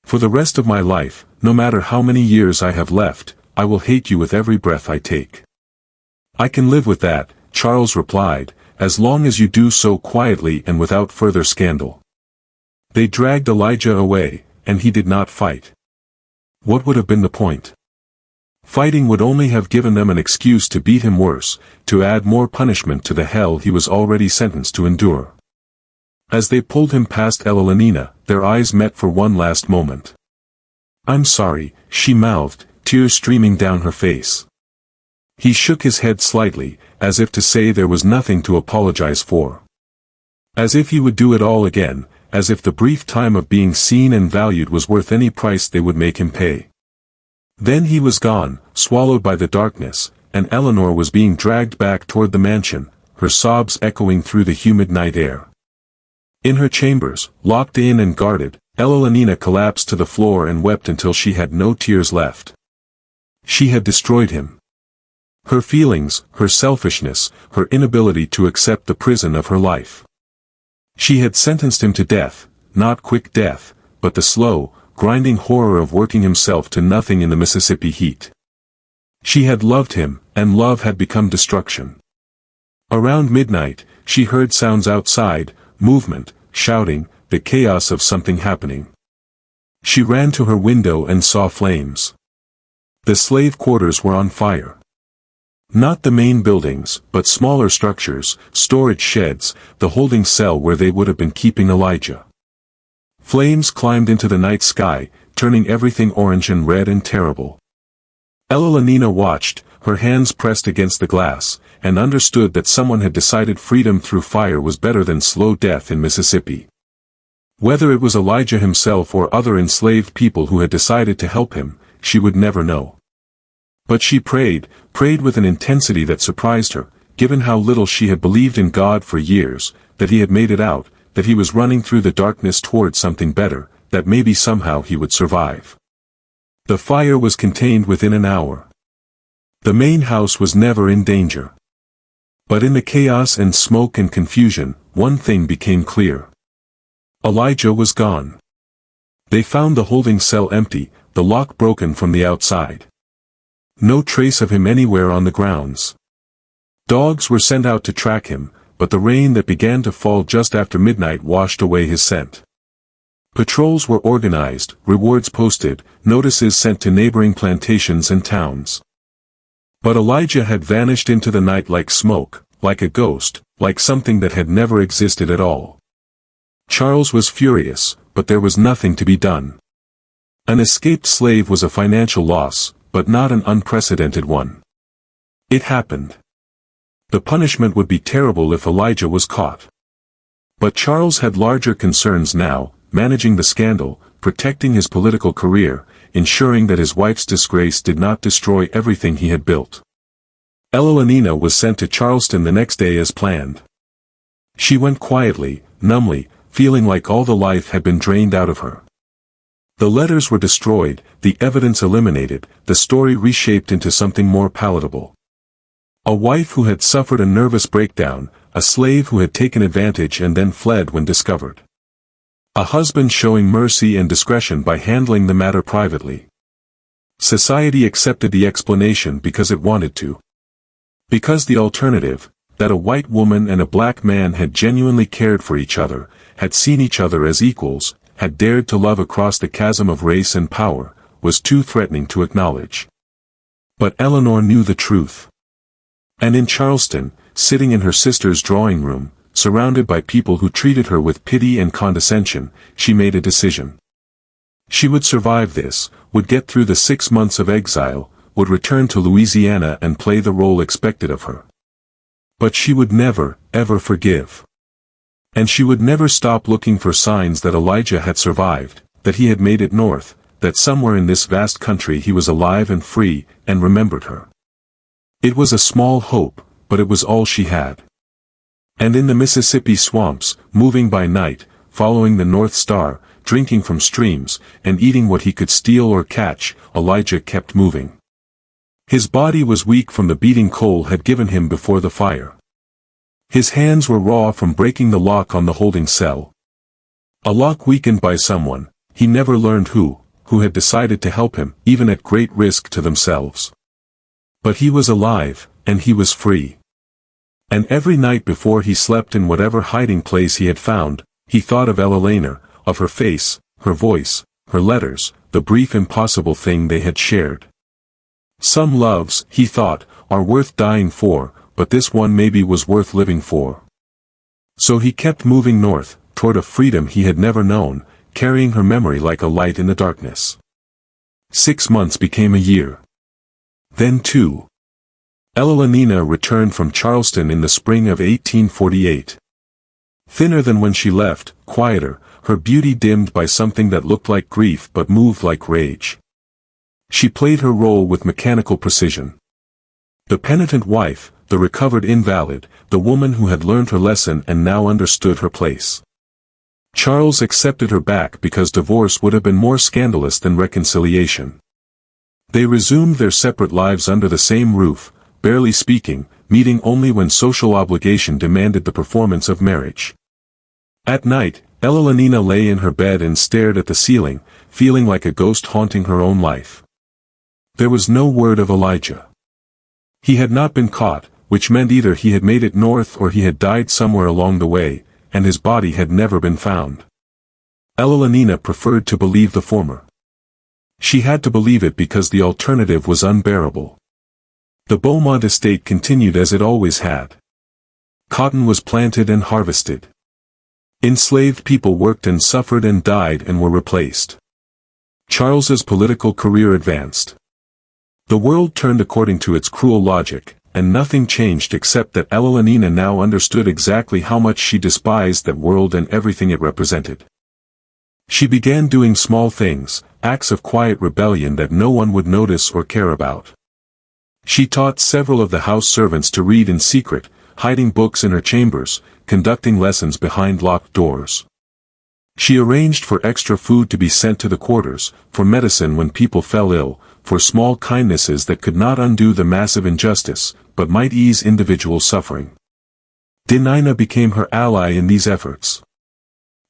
For the rest of my life, no matter how many years I have left, I will hate you with every breath I take. I can live with that, Charles replied, as long as you do so quietly and without further scandal. They dragged Elijah away, and he did not fight. What would have been the point? Fighting would only have given them an excuse to beat him worse, to add more punishment to the hell he was already sentenced to endure. As they pulled him past Evelina, their eyes met for one last moment. I'm sorry, she mouthed, tears streaming down her face. He shook his head slightly, as if to say there was nothing to apologize for. As if he would do it all again, as if the brief time of being seen and valued was worth any price they would make him pay. Then he was gone, swallowed by the darkness, and Eleanor was being dragged back toward the mansion, her sobs echoing through the humid night air. In her chambers, locked in and guarded, Evelina collapsed to the floor and wept until she had no tears left. She had destroyed him. Her feelings, her selfishness, her inability to accept the prison of her life. She had sentenced him to death, not quick death, but the slow, grinding horror of working himself to nothing in the Mississippi heat. She had loved him, and love had become destruction. Around midnight, she heard sounds outside, movement, shouting, the chaos of something happening. She ran to her window and saw flames. The slave quarters were on fire. Not the main buildings, but smaller structures, storage sheds, the holding cell where they would have been keeping Elijah. Flames climbed into the night sky, turning everything orange and red and terrible. Evelina watched, her hands pressed against the glass, and understood that someone had decided freedom through fire was better than slow death in Mississippi. Whether it was Elijah himself or other enslaved people who had decided to help him, she would never know. But she prayed with an intensity that surprised her, given how little she had believed in God for years, that he had made it out, that he was running through the darkness toward something better, that maybe somehow he would survive. The fire was contained within an hour. The main house was never in danger. But in the chaos and smoke and confusion, one thing became clear. Elijah was gone. They found the holding cell empty, the lock broken from the outside. No trace of him anywhere on the grounds. Dogs were sent out to track him, but the rain that began to fall just after midnight washed away his scent. Patrols were organized, rewards posted, notices sent to neighboring plantations and towns. But Elijah had vanished into the night like smoke, like a ghost, like something that had never existed at all. Charles was furious, but there was nothing to be done. An escaped slave was a financial loss, but not an unprecedented one. It happened. The punishment would be terrible if Elijah was caught. But Charles had larger concerns now, managing the scandal, protecting his political career, ensuring that his wife's disgrace did not destroy everything he had built. Elalina was sent to Charleston the next day as planned. She went quietly, numbly, feeling like all the life had been drained out of her. The letters were destroyed, the evidence eliminated, the story reshaped into something more palatable. A wife who had suffered a nervous breakdown, a slave who had taken advantage and then fled when discovered. A husband showing mercy and discretion by handling the matter privately. Society accepted the explanation because it wanted to. Because the alternative, that a white woman and a black man had genuinely cared for each other, had seen each other as equals, had dared to love across the chasm of race and power, was too threatening to acknowledge. But Eleanor knew the truth. And in Charleston, sitting in her sister's drawing room, surrounded by people who treated her with pity and condescension, she made a decision. She would survive this, would get through the 6 months of exile, would return to Louisiana and play the role expected of her. But she would never, ever forgive. And she would never stop looking for signs that Elijah had survived, that he had made it north, that somewhere in this vast country he was alive and free, and remembered her. It was a small hope, but it was all she had. And in the Mississippi swamps, moving by night, following the North Star, drinking from streams, and eating what he could steal or catch, Elijah kept moving. His body was weak from the beating coal had given him before the fire. His hands were raw from breaking the lock on the holding cell. A lock weakened by someone, he never learned who had decided to help him, even at great risk to themselves. But he was alive, and he was free. And every night before he slept in whatever hiding place he had found, he thought of Elalina, of her face, her voice, her letters, the brief impossible thing they had shared. Some loves, he thought, are worth dying for, but this one maybe was worth living for. So he kept moving north, toward a freedom he had never known, carrying her memory like a light in the darkness. 6 months became a year. Then 2. Elalina returned from Charleston in the spring of 1848. Thinner than when she left, quieter, her beauty dimmed by something that looked like grief but moved like rage. She played her role with mechanical precision. The penitent wife, the recovered invalid, the woman who had learned her lesson and now understood her place. Charles accepted her back because divorce would have been more scandalous than reconciliation. They resumed their separate lives under the same roof, barely speaking, meeting only when social obligation demanded the performance of marriage. At night, Elalina lay in her bed and stared at the ceiling, feeling like a ghost haunting her own life. There was no word of Elijah. He had not been caught, which meant either he had made it north or he had died somewhere along the way, and his body had never been found. Elalina preferred to believe the former. She had to believe it because the alternative was unbearable. The Beaumont estate continued as it always had. Cotton was planted and harvested. Enslaved people worked and suffered and died and were replaced. Charles's political career advanced. The world turned according to its cruel logic, and nothing changed except that Elalina now understood exactly how much she despised that world and everything it represented. She began doing small things, acts of quiet rebellion that no one would notice or care about. She taught several of the house servants to read in secret, hiding books in her chambers, conducting lessons behind locked doors. She arranged for extra food to be sent to the quarters, for medicine when people fell ill, for small kindnesses that could not undo the massive injustice, but might ease individual suffering. Dinina became her ally in these efforts.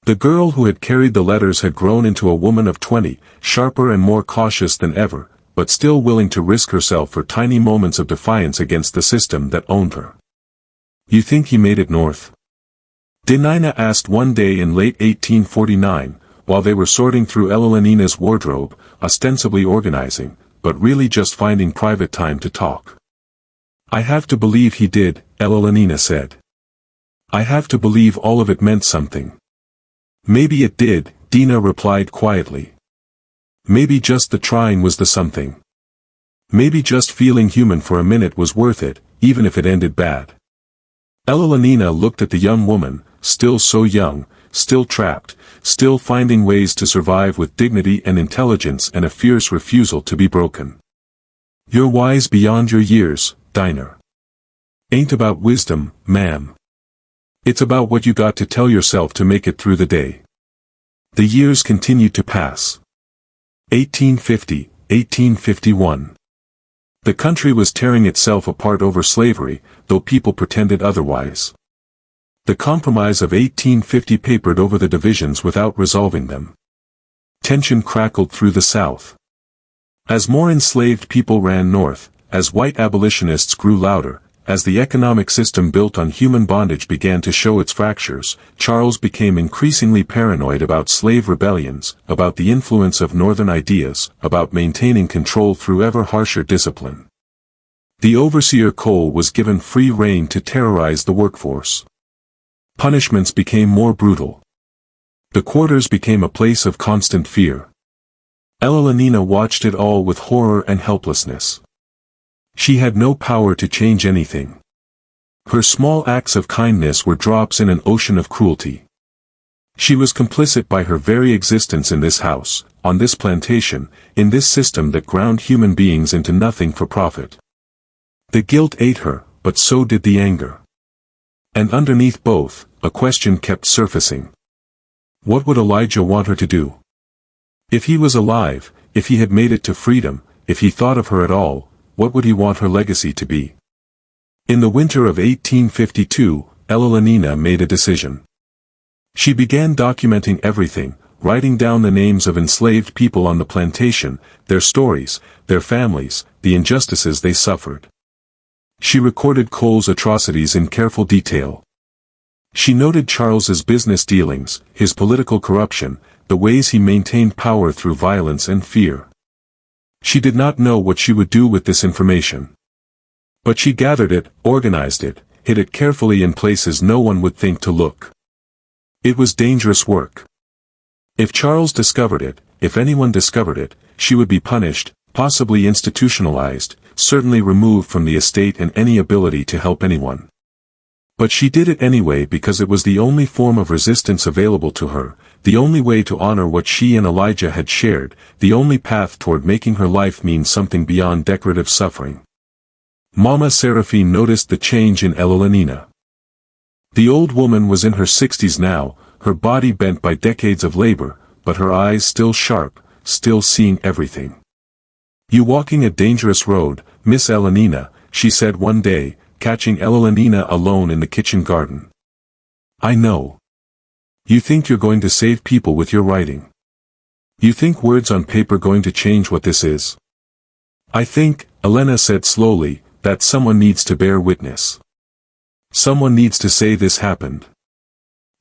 The girl who had carried the letters had grown into a woman of 20, sharper and more cautious than ever, but still willing to risk herself for tiny moments of defiance against the system that owned her. "You think he made it north?" Dinina asked one day in late 1849, while they were sorting through Elolenina's wardrobe, ostensibly organizing, but really just finding private time to talk. "I have to believe he did," Elolenina said. "I have to believe all of it meant something." "Maybe it did," Dina replied quietly. "Maybe just the trying was the something. Maybe just feeling human for a minute was worth it, even if it ended bad." Elolenina looked at the young woman, still so young, still trapped, still finding ways to survive with dignity and intelligence and a fierce refusal to be broken. "You're wise beyond your years, Diner. Ain't about wisdom, ma'am. It's about what you got to tell yourself to make it through the day." The years continued to pass. 1850, 1851. The country was tearing itself apart over slavery, though people pretended otherwise. The Compromise of 1850 papered over the divisions without resolving them. Tension crackled through the South. As more enslaved people ran north, as white abolitionists grew louder, as the economic system built on human bondage began to show its fractures, Charles became increasingly paranoid about slave rebellions, about the influence of Northern ideas, about maintaining control through ever harsher discipline. The overseer Cole was given free rein to terrorize the workforce. Punishments became more brutal. The quarters became a place of constant fear. Elolenina watched it all with horror and helplessness. She had no power to change anything. Her small acts of kindness were drops in an ocean of cruelty. She was complicit by her very existence in this house, on this plantation, in this system that ground human beings into nothing for profit. The guilt ate her, but so did the anger. And underneath both, a question kept surfacing. What would Elijah want her to do? If he was alive, if he had made it to freedom, if he thought of her at all, what would he want her legacy to be? In the winter of 1852, Elolenina made a decision. She began documenting everything, writing down the names of enslaved people on the plantation, their stories, their families, the injustices they suffered. She recorded Cole's atrocities in careful detail. She noted Charles's business dealings, his political corruption, the ways he maintained power through violence and fear. She did not know what she would do with this information. But she gathered it, organized it, hid it carefully in places no one would think to look. It was dangerous work. If Charles discovered it, if anyone discovered it, she would be punished, possibly institutionalized, certainly removed from the estate and any ability to help anyone. But she did it anyway because it was the only form of resistance available to her, the only way to honor what she and Elijah had shared, the only path toward making her life mean something beyond decorative suffering. Mama Seraphine noticed the change in Elolenina. The old woman was in her 60s now, her body bent by decades of labor, but her eyes still sharp, still seeing everything. "You walking a dangerous road, Miss Elolenina," she said one day, catching Elolenina alone in the kitchen garden. "I know. You think you're going to save people with your writing. You think words on paper going to change what this is? I think," Elena said slowly, "that someone needs to bear witness. Someone needs to say this happened.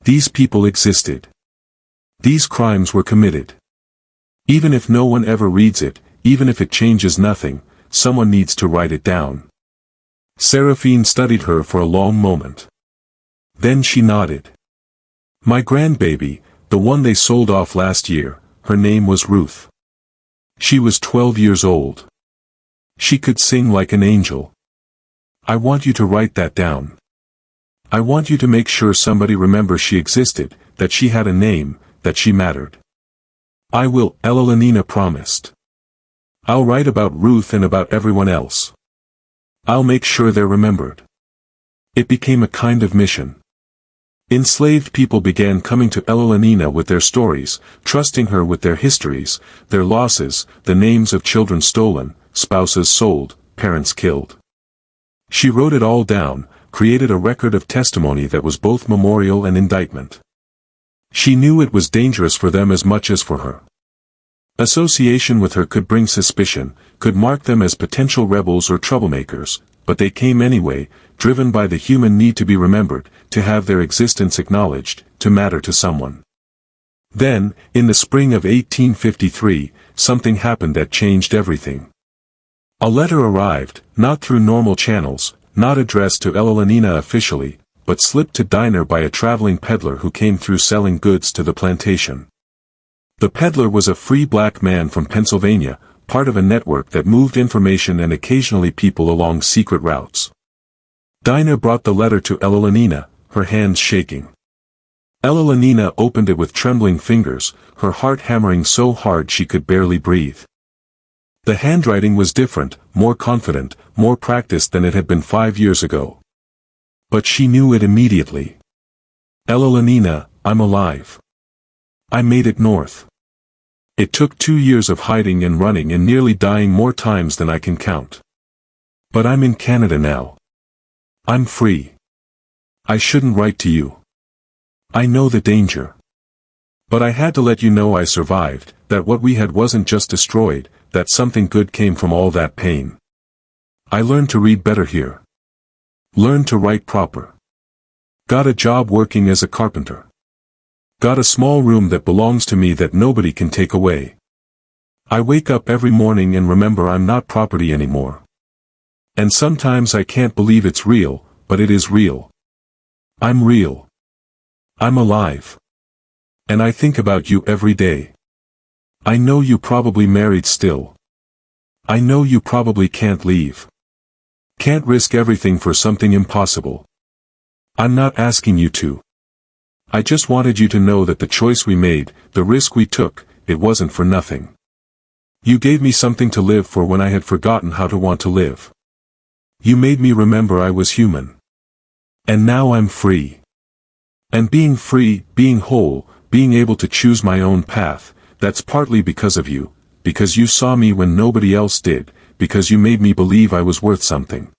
These people existed. These crimes were committed. Even if no one ever reads it, even if it changes nothing, someone needs to write it down." Seraphine studied her for a long moment. Then she nodded. "My grandbaby, the one they sold off last year, her name was Ruth. She was 12 years old. She could sing like an angel. I want you to write that down. I want you to make sure somebody remembers she existed, that she had a name, that she mattered." "I will," Elolenina promised. "I'll write about Ruth and about everyone else. I'll make sure they're remembered." It became a kind of mission. Enslaved people began coming to Elolenina with their stories, trusting her with their histories, their losses, the names of children stolen, spouses sold, parents killed. She wrote it all down, created a record of testimony that was both memorial and indictment. She knew it was dangerous for them as much as for her. Association with her could bring suspicion, could mark them as potential rebels or troublemakers, but they came anyway, driven by the human need to be remembered, to have their existence acknowledged, to matter to someone. Then, in the spring of 1853, something happened that changed everything. A letter arrived, not through normal channels, not addressed to Elalina officially, but slipped to Dinah by a traveling peddler who came through selling goods to the plantation. The peddler was a free black man from Pennsylvania, part of a network that moved information and occasionally people along secret routes. Dinah brought the letter to Elalina, her hands shaking. Elalina opened it with trembling fingers, her heart hammering so hard she could barely breathe. The handwriting was different, more confident, more practiced than it had been 5 years ago. But she knew it immediately. Elalina, I'm alive. I made it north. It took 2 years of hiding and running and nearly dying more times than I can count. But I'm in Canada now. I'm free. I shouldn't write to you. I know the danger. But I had to let you know I survived, that what we had wasn't just destroyed, that something good came from all that pain. I learned to read better here. Learned to write proper. Got a job working as a carpenter. Got a small room that belongs to me that nobody can take away. I wake up every morning and remember I'm not property anymore. And sometimes I can't believe it's real, but it is real. I'm real. I'm alive. And I think about you every day. I know you probably married still. I know you probably can't leave. Can't risk everything for something impossible. I'm not asking you to. I just wanted you to know that the choice we made, the risk we took, it wasn't for nothing. You gave me something to live for when I had forgotten how to want to live. You made me remember I was human. And now I'm free. And being free, being whole, being able to choose my own path, that's partly because of you, because you saw me when nobody else did, because you made me believe I was worth something.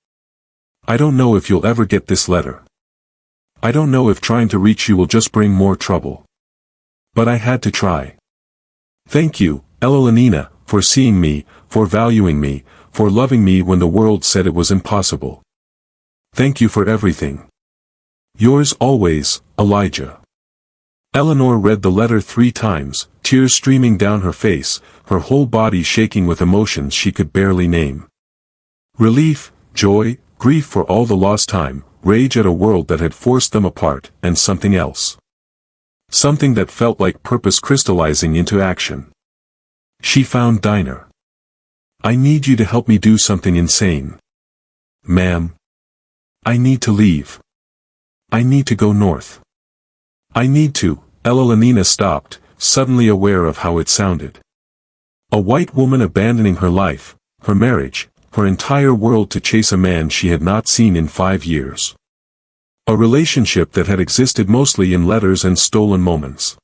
I don't know if you'll ever get this letter. I don't know if trying to reach you will just bring more trouble. But I had to try. Thank you, Elalina, for seeing me, for valuing me, for loving me when the world said it was impossible. Thank you for everything. Yours always, Elijah. Eleanor read the letter 3 times, tears streaming down her face, her whole body shaking with emotions she could barely name. Relief, joy, grief for all the lost time, rage at a world that had forced them apart, and something else. Something that felt like purpose crystallizing into action. She found Dinah. I need you to help me do something insane. Ma'am. I need to leave. I need to go north. I need to. Elalina stopped, suddenly aware of how it sounded. A white woman abandoning her life, her marriage, her entire world to chase a man she had not seen in 5 years. A relationship that had existed mostly in letters and stolen moments.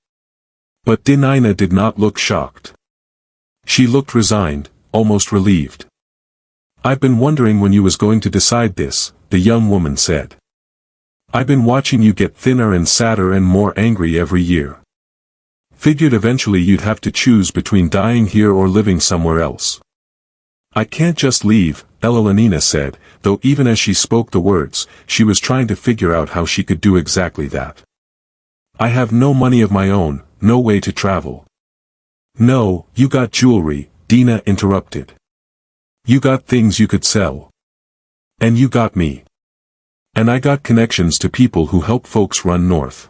But Dinah did not look shocked. She looked resigned, almost relieved. I've been wondering when you was going to decide this, the young woman said. I've been watching you get thinner and sadder and more angry every year. Figured eventually you'd have to choose between dying here or living somewhere else. I can't just leave, Elalina said, though even as she spoke the words, she was trying to figure out how she could do exactly that. I have no money of my own, no way to travel. No, you got jewelry, Dinah interrupted. You got things you could sell. And you got me. And I got connections to people who help folks run north.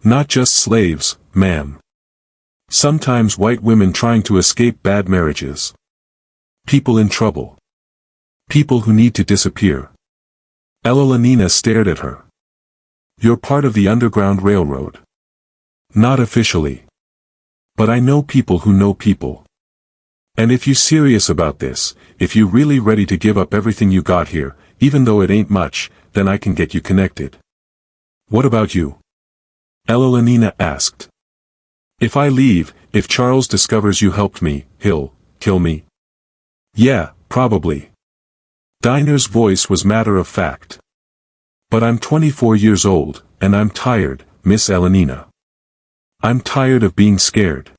Not just slaves, ma'am. Sometimes white women trying to escape bad marriages. People in trouble. People who need to disappear. Elalina stared at her. You're part of the Underground Railroad. Not officially. But I know people who know people. And if you're serious about this, if you're really ready to give up everything you got here, even though it ain't much, then I can get you connected. What about you? Elalina asked. If I leave, if Charles discovers you helped me, he'll kill me. Yeah, probably. Dinah's voice was matter of fact. But I'm 24 years old, and I'm tired, Miss Elalina. I'm tired of being scared.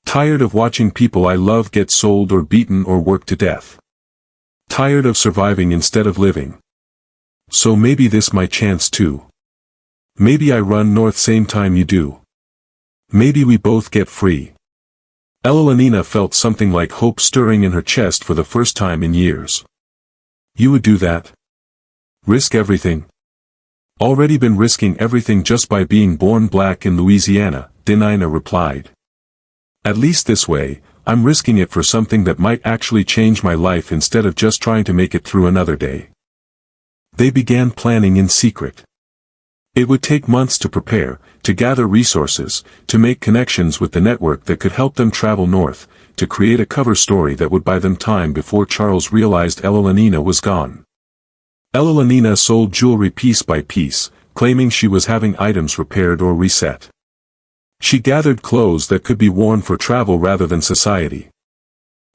Tired of watching people I love get sold or beaten or worked to death. Tired of surviving instead of living. So maybe this my chance too. Maybe I run north same time you do. Maybe we both get free. Evelina felt something like hope stirring in her chest for the first time in years. You would do that? Risk everything? Already been risking everything just by being born black in Louisiana, Denina replied. At least this way, I'm risking it for something that might actually change my life instead of just trying to make it through another day. They began planning in secret. It would take months to prepare, to gather resources, to make connections with the network that could help them travel north, to create a cover story that would buy them time before Charles realized Evelina was gone. Evelina sold jewelry piece by piece, claiming she was having items repaired or reset. She gathered clothes that could be worn for travel rather than society.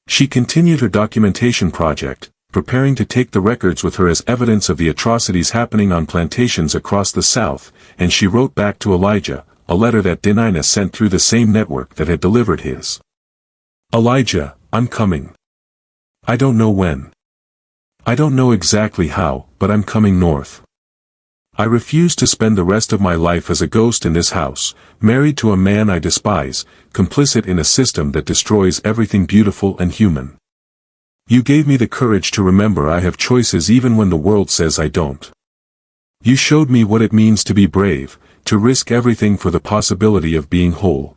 She continued her documentation project, preparing to take the records with her as evidence of the atrocities happening on plantations across the South, and she wrote back to Elijah, a letter that Denina sent through the same network that had delivered his. Elijah, I'm coming. I don't know when. I don't know exactly how, but I'm coming north. I refuse to spend the rest of my life as a ghost in this house, married to a man I despise, complicit in a system that destroys everything beautiful and human. You gave me the courage to remember I have choices even when the world says I don't. You showed me what it means to be brave, to risk everything for the possibility of being whole.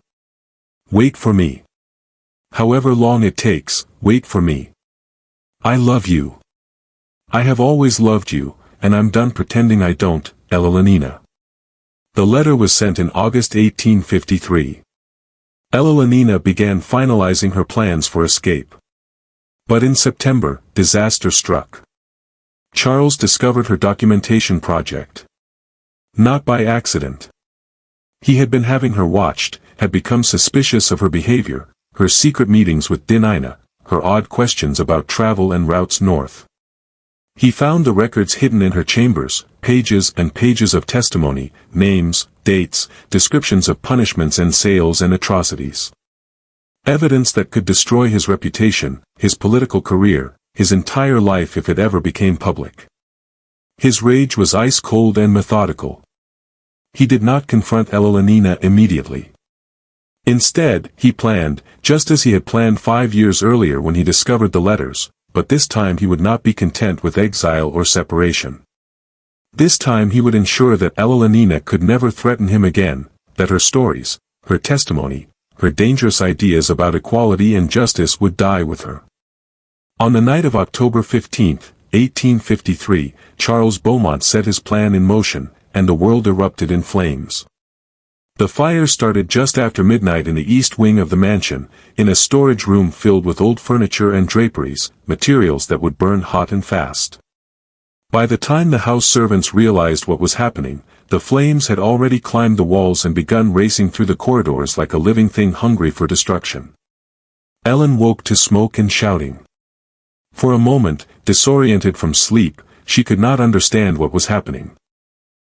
Wait for me. However long it takes, wait for me. I love you. I have always loved you, and I'm done pretending I don't, Evelina. The letter was sent in August 1853. Evelina began finalizing her plans for escape. But in September, disaster struck. Charles discovered her documentation project. Not by accident. He had been having her watched, had become suspicious of her behavior, her secret meetings with Denina, her odd questions about travel and routes north. He found the records hidden in her chambers, pages and pages of testimony, names, dates, descriptions of punishments and sales and atrocities. Evidence that could destroy his reputation, his political career, his entire life if it ever became public. His rage was ice-cold and methodical. He did not confront Evelina immediately. Instead, he planned, just as he had planned 5 years earlier when he discovered the letters, but this time he would not be content with exile or separation. This time he would ensure that Evelina could never threaten him again, that her stories, her testimony, her dangerous ideas about equality and justice would die with her. On the night of October 15, 1853, Charles Beaumont set his plan in motion, and the world erupted in flames. The fire started just after midnight in the east wing of the mansion, in a storage room filled with old furniture and draperies, materials that would burn hot and fast. By the time the house servants realized what was happening, the flames had already climbed the walls and begun racing through the corridors like a living thing hungry for destruction. Ellen woke to smoke and shouting. For a moment, disoriented from sleep, she could not understand what was happening.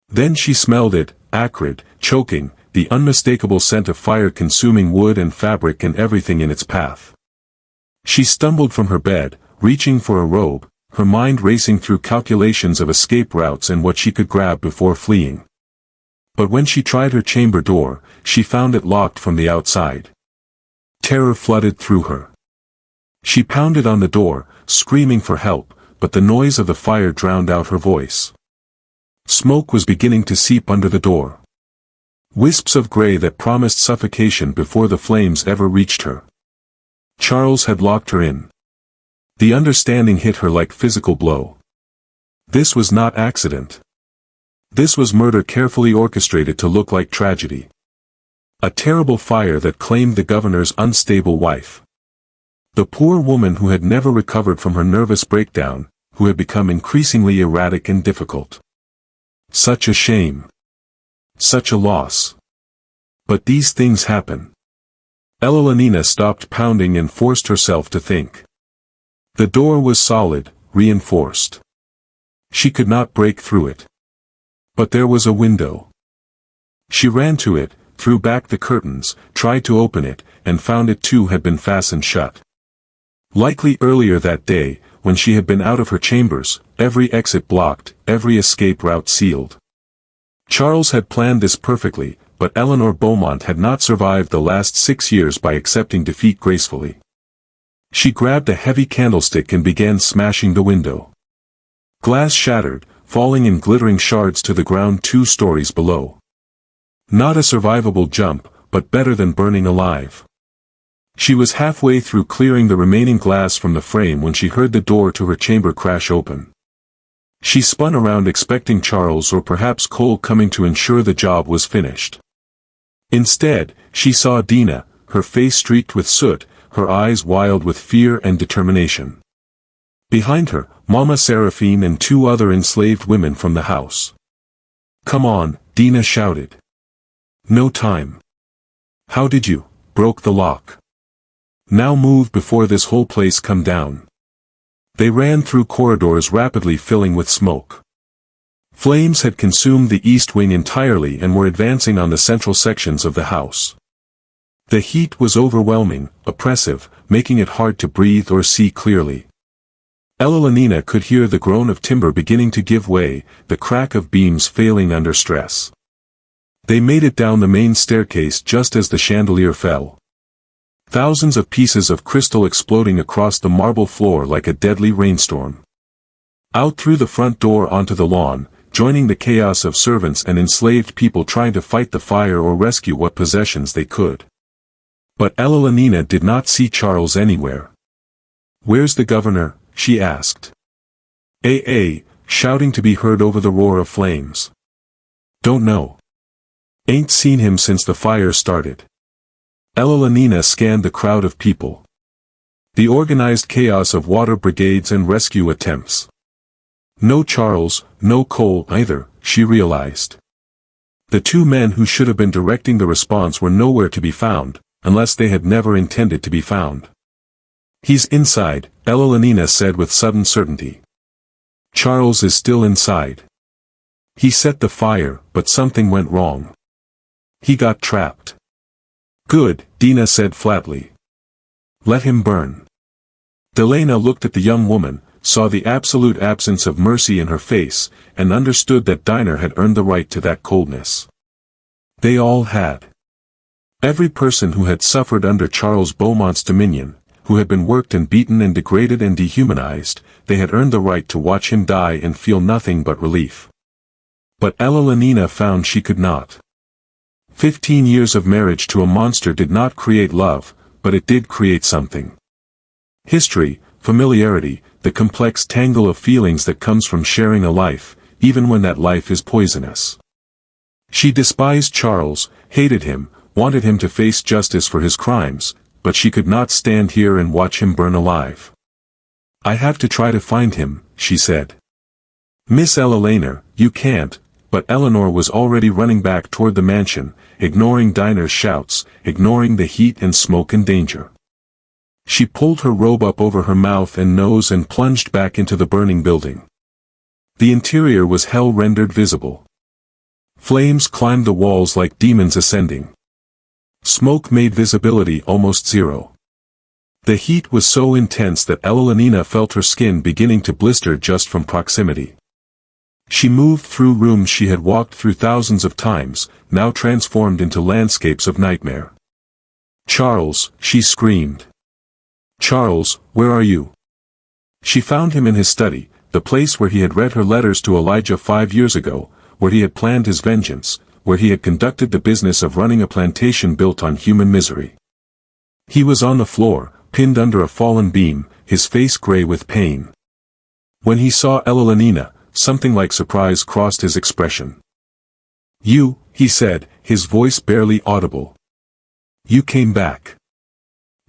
Then she smelled it, acrid, choking, the unmistakable scent of fire consuming wood and fabric and everything in its path. She stumbled from her bed, reaching for a robe, her mind racing through calculations of escape routes and what she could grab before fleeing. But when she tried her chamber door, she found it locked from the outside. Terror flooded through her. She pounded on the door, screaming for help, but the noise of the fire drowned out her voice. Smoke was beginning to seep under the door. Wisps of gray that promised suffocation before the flames ever reached her. Charles had locked her in. The understanding hit her like physical blow. This was not accident. This was murder carefully orchestrated to look like tragedy. A terrible fire that claimed the governor's unstable wife. The poor woman who had never recovered from her nervous breakdown, who had become increasingly erratic and difficult. Such a shame. Such a loss. But these things happen. Evelina stopped pounding and forced herself to think. The door was solid, reinforced. She could not break through it. But there was a window. She ran to it, threw back the curtains, tried to open it, and found it too had been fastened shut. Likely earlier that day, when she had been out of her chambers, every exit blocked, every escape route sealed. Charles had planned this perfectly, but Eleanor Beaumont had not survived the last 6 years by accepting defeat gracefully. She grabbed a heavy candlestick and began smashing the window. Glass shattered, falling in glittering shards to the ground 2 stories below. Not a survivable jump, but better than burning alive. She was halfway through clearing the remaining glass from the frame when she heard the door to her chamber crash open. She spun around expecting Charles or perhaps Cole coming to ensure the job was finished. Instead, she saw Dina, her face streaked with soot, her eyes wild with fear and determination. Behind her, Mama Seraphine and 2 other enslaved women from the house. "Come on," Dina shouted. "No time. How did you?" "Broke the lock. Now move before this whole place come down." They ran through corridors rapidly filling with smoke. Flames had consumed the east wing entirely and were advancing on the central sections of the house. The heat was overwhelming, oppressive, making it hard to breathe or see clearly. Elalina could hear the groan of timber beginning to give way, the crack of beams failing under stress. They made it down the main staircase just as the chandelier fell. Thousands of pieces of crystal exploding across the marble floor like a deadly rainstorm. Out through the front door onto the lawn, joining the chaos of servants and enslaved people trying to fight the fire or rescue what possessions they could. But Elalina did not see Charles anywhere. "Where's the governor?" she asked. Shouting to be heard over the roar of flames. "Don't know. Ain't seen him since the fire started." Elalina scanned the crowd of people. The organized chaos of water brigades and rescue attempts. No Charles, no Cole either, she realized. The 2 men who should have been directing the response were nowhere to be found, unless they had never intended to be found. "He's inside," Elalina said with sudden certainty. "Charles is still inside. He set the fire, but something went wrong. He got trapped." "Good," Dina said flatly. "Let him burn." Delena looked at the young woman, saw the absolute absence of mercy in her face, and understood that Dina had earned the right to that coldness. They all had. Every person who had suffered under Charles Beaumont's dominion, who had been worked and beaten and degraded and dehumanized, they had earned the right to watch him die and feel nothing but relief. But Elalina found she could not. 15 years of marriage to a monster did not create love, but it did create something. History, familiarity, the complex tangle of feelings that comes from sharing a life, even when that life is poisonous. She despised Charles, hated him, wanted him to face justice for his crimes, but she could not stand here and watch him burn alive. "I have to try to find him," she said. "Miss Elalina, you can't," but Eleanor was already running back toward the mansion, ignoring Dina's shouts, ignoring the heat and smoke and danger. She pulled her robe up over her mouth and nose and plunged back into the burning building. The interior was hell rendered visible. Flames climbed the walls like demons ascending. Smoke made visibility almost zero. The heat was so intense that Elalina felt her skin beginning to blister just from proximity. She moved through rooms she had walked through thousands of times, now transformed into landscapes of nightmare. "Charles," she screamed. "Charles, where are you?" She found him in his study, the place where he had read her letters to Elijah 5 years ago, where he had planned his vengeance, where he had conducted the business of running a plantation built on human misery. He was on the floor, pinned under a fallen beam, his face gray with pain. When he saw Elalina, something like surprise crossed his expression. "You," he said, his voice barely audible. "You came back."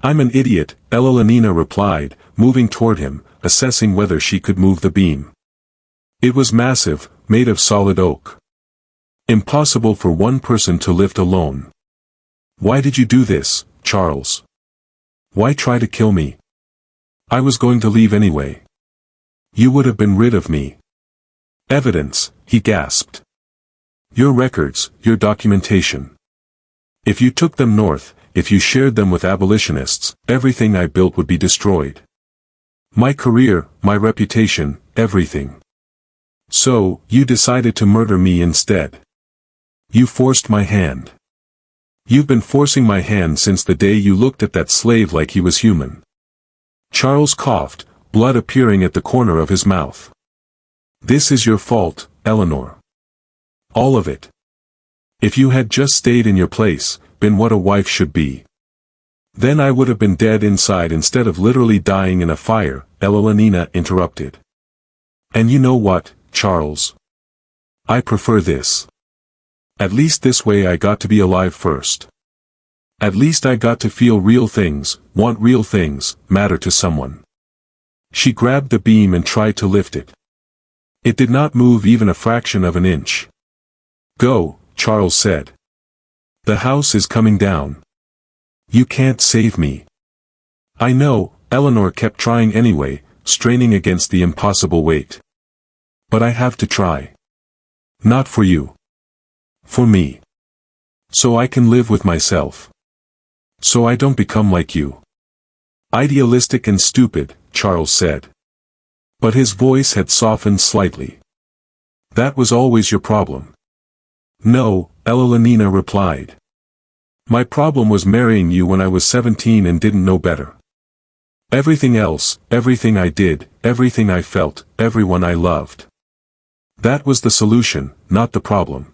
"I'm an idiot," Elalina replied, moving toward him, assessing whether she could move the beam. It was massive, made of solid oak. Impossible for one person to lift alone. "Why did you do this, Charles? Why try to kill me? I was going to leave anyway. You would have been rid of me." "Evidence," he gasped. "Your records, your documentation. If you took them north, if you shared them with abolitionists, everything I built would be destroyed. My career, my reputation, everything. So, you decided to murder me instead. You forced my hand. You've been forcing my hand since the day you looked at that slave like he was human. Charles coughed, blood appearing at the corner of his mouth. This is your fault, Eleanor. All of it. If you had just stayed in your place, been what a wife should be. Then I would have been dead inside instead of literally dying in a fire, Evelina interrupted. And you know what, Charles? I prefer this. At least this way I got to be alive first. At least I got to feel real things, want real things, matter to someone. She grabbed the beam and tried to lift it. It did not move even a fraction of an inch. Go, Charles said. The house is coming down. You can't save me. I know, Eleanor kept trying anyway, straining against the impossible weight. But I have to try. Not for you. For me. So I can live with myself. So I don't become like you. Idealistic and stupid, Charles said. But his voice had softened slightly. That was always your problem. No, Evelina replied. My problem was marrying you when I was 17 and didn't know better. Everything else, everything I did, everything I felt, everyone I loved. That was the solution, not the problem.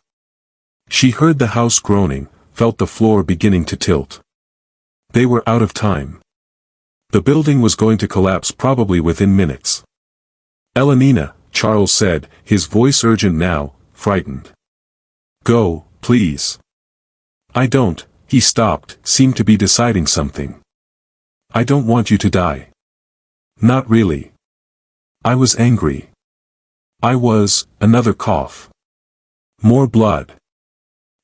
She heard the house groaning, felt the floor beginning to tilt. They were out of time. The building was going to collapse probably within minutes. Evelina, Charles said, his voice urgent now, frightened. Go, please. I don't, he stopped, seemed to be deciding something. I don't want you to die. Not really. I was angry. I was, another cough. More blood.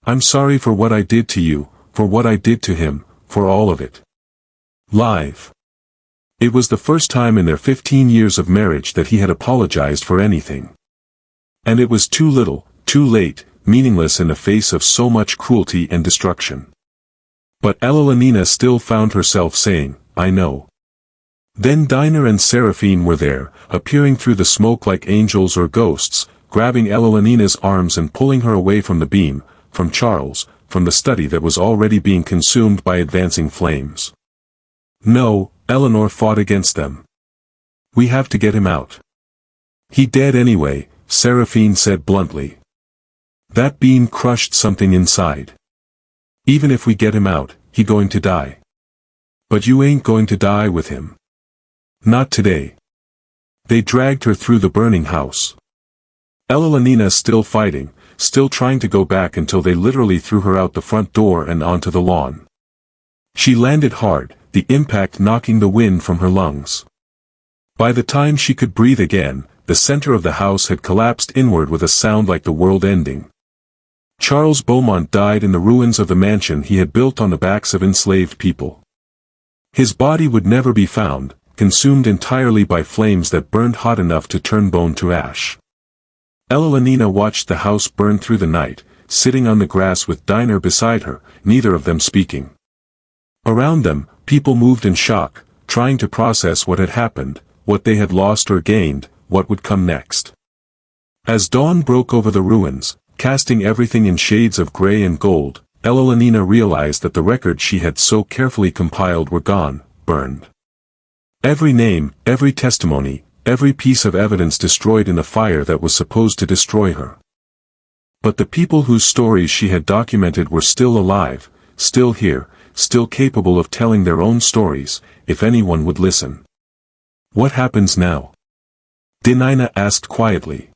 I'm sorry for what I did to you, for what I did to him, for all of it. Live. It was the first time in their 15 years of marriage that he had apologized for anything. And it was too little, too late, meaningless in the face of so much cruelty and destruction. But Evelina still found herself saying, I know. Then Dinah and Seraphine were there, appearing through the smoke like angels or ghosts, grabbing Evelina's arms and pulling her away from the beam, from Charles, from the study that was already being consumed by advancing flames. No, Eleanor fought against them. We have to get him out. He dead anyway, Seraphine said bluntly. That beam crushed something inside. Even if we get him out, he going to die. But you ain't going to die with him. Not today. They dragged her through the burning house. Evelina still fighting, still trying to go back until they literally threw her out the front door and onto the lawn. She landed hard, the impact knocking the wind from her lungs. By the time she could breathe again, the center of the house had collapsed inward with a sound like the world ending. Charles Beaumont died in the ruins of the mansion he had built on the backs of enslaved people. His body would never be found, consumed entirely by flames that burned hot enough to turn bone to ash. Evelina watched the house burn through the night, sitting on the grass with Dinah beside her, neither of them speaking. Around them, people moved in shock, trying to process what had happened, what they had lost or gained, what would come next. As dawn broke over the ruins, casting everything in shades of gray and gold, Evelina realized that the records she had so carefully compiled were gone, burned. Every name, every testimony, every piece of evidence destroyed in the fire that was supposed to destroy her. But the people whose stories she had documented were still alive, still here, still capable of telling their own stories, if anyone would listen. What happens now? Dinah asked quietly.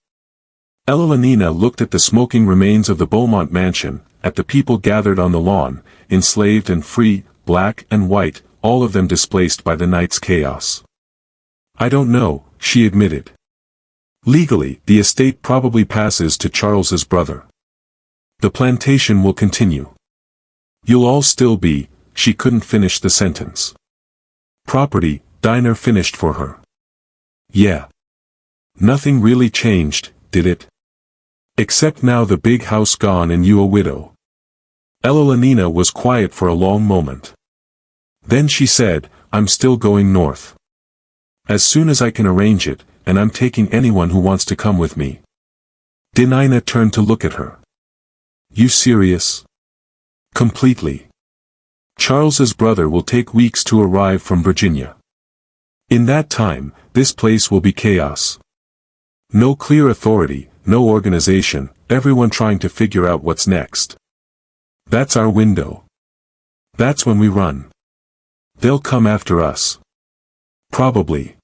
Evelina looked at the smoking remains of the Beaumont mansion, at the people gathered on the lawn, enslaved and free, black and white, all of them displaced by the night's chaos. I don't know, she admitted. Legally, the estate probably passes to Charles's brother. The plantation will continue. You'll all still be, she couldn't finish the sentence. Property, Dinah finished for her. Yeah. Nothing really changed, did it? Except now the big house gone and you a widow. Evelina was quiet for a long moment. Then she said, "I'm still going north. As soon as I can arrange it, and I'm taking anyone who wants to come with me." Dinina turned to look at her. "You serious?" "Completely. Charles's brother will take weeks to arrive from Virginia. In that time, this place will be chaos. No clear authority, no organization, everyone trying to figure out what's next. That's our window. That's when we run. They'll come after us. Probably.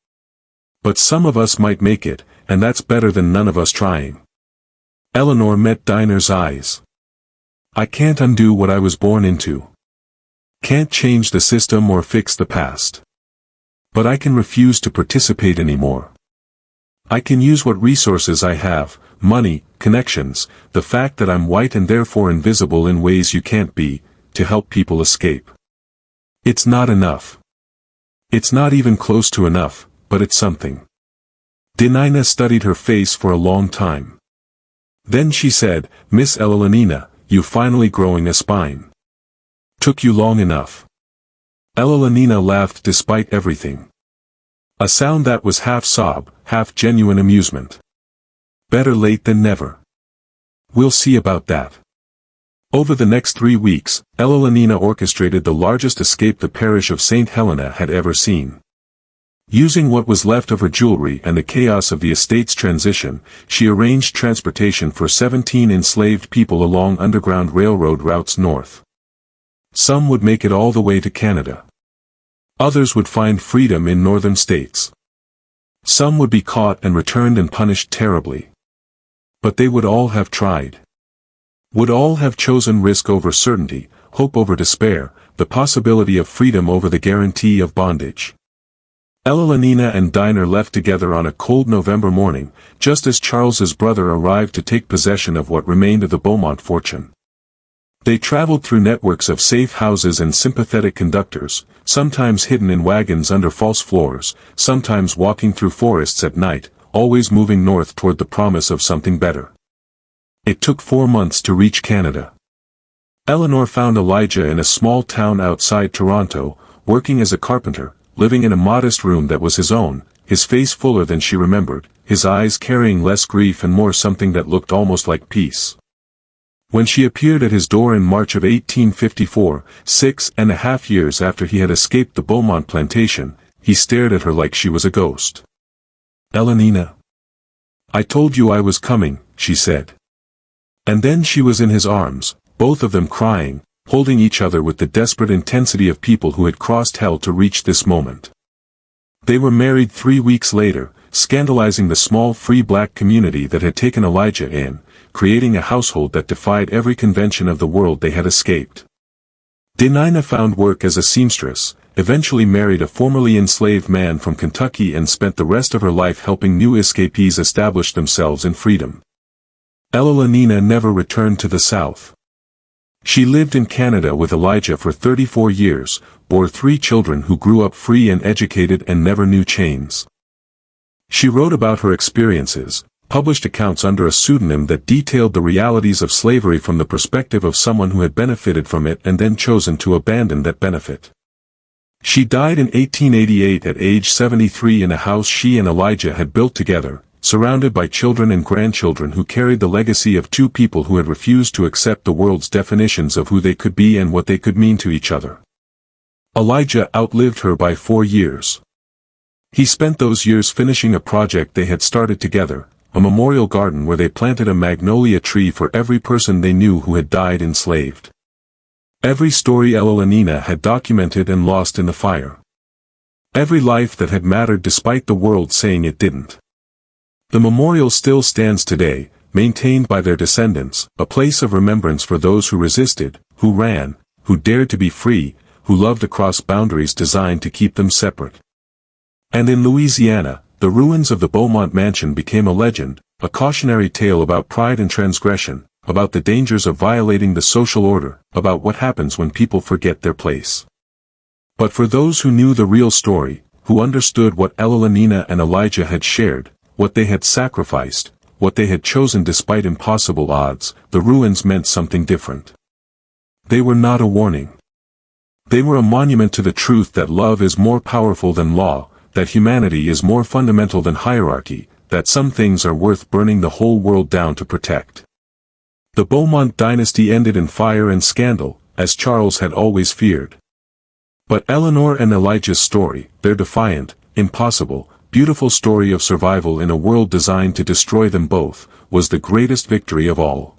But some of us might make it, and that's better than none of us trying." Eleanor met Diner's eyes. "I can't undo what I was born into. Can't change the system or fix the past. But I can refuse to participate anymore. I can use what resources I have, money, connections, the fact that I'm white and therefore invisible in ways you can't be, to help people escape. It's not enough. It's not even close to enough, but it's something." Dinina studied her face for a long time. Then she said, "Miss Evelina, you finally growing a spine. Took you long enough." Evelina laughed despite everything. A sound that was half sob, half genuine amusement. "Better late than never. We'll see about that." Over the next 3 weeks, Evelina orchestrated the largest escape the parish of St. Helena had ever seen. Using what was left of her jewelry and the chaos of the estate's transition, she arranged transportation for 17 enslaved people along underground railroad routes north. Some would make it all the way to Canada. Others would find freedom in northern states. Some would be caught and returned and punished terribly. But they would all have tried. Would all have chosen risk over certainty, hope over despair, the possibility of freedom over the guarantee of bondage. Evelina and Diner left together on a cold November morning, just as Charles's brother arrived to take possession of what remained of the Beaumont fortune. They traveled through networks of safe houses and sympathetic conductors, sometimes hidden in wagons under false floors, sometimes walking through forests at night, always moving north toward the promise of something better. It took 4 months to reach Canada. Eleanor found Elijah in a small town outside Toronto, working as a carpenter, living in a modest room that was his own, his face fuller than she remembered, his eyes carrying less grief and more something that looked almost like peace. When she appeared at his door in March of 1854, 6.5 years after he had escaped the Beaumont plantation, he stared at her like she was a ghost. "Evelina. I told you I was coming," she said. And then she was in his arms, both of them crying, holding each other with the desperate intensity of people who had crossed hell to reach this moment. They were married 3 weeks later, scandalizing the small free black community that had taken Elijah in, creating a household that defied every convention of the world they had escaped. Dinina found work as a seamstress, eventually married a formerly enslaved man from Kentucky and spent the rest of her life helping new escapees establish themselves in freedom. Evelina never returned to the South. She lived in Canada with Elijah for 34 years, bore 3 children who grew up free and educated and never knew chains. She wrote about her experiences, published accounts under a pseudonym that detailed the realities of slavery from the perspective of someone who had benefited from it and then chosen to abandon that benefit. She died in 1888 at age 73 in a house she and Elijah had built together, surrounded by children and grandchildren who carried the legacy of 2 people who had refused to accept the world's definitions of who they could be and what they could mean to each other. Elijah outlived her by 4 years. He spent those years finishing a project they had started together, a memorial garden where they planted a magnolia tree for every person they knew who had died enslaved. Every story Evelina had documented and lost in the fire. Every life that had mattered despite the world saying it didn't. The memorial still stands today, maintained by their descendants, a place of remembrance for those who resisted, who ran, who dared to be free, who loved across boundaries designed to keep them separate. And in Louisiana, the ruins of the Beaumont mansion became a legend, a cautionary tale about pride and transgression, about the dangers of violating the social order, about what happens when people forget their place. But for those who knew the real story, who understood what Evelina and Elijah had shared, what they had sacrificed, what they had chosen despite impossible odds, the ruins meant something different. They were not a warning. They were a monument to the truth that love is more powerful than law, that humanity is more fundamental than hierarchy, that some things are worth burning the whole world down to protect. The Beaumont dynasty ended in fire and scandal, as Charles had always feared. But Eleanor and Elijah's story, their defiant, impossible, beautiful story of survival in a world designed to destroy them both, was the greatest victory of all.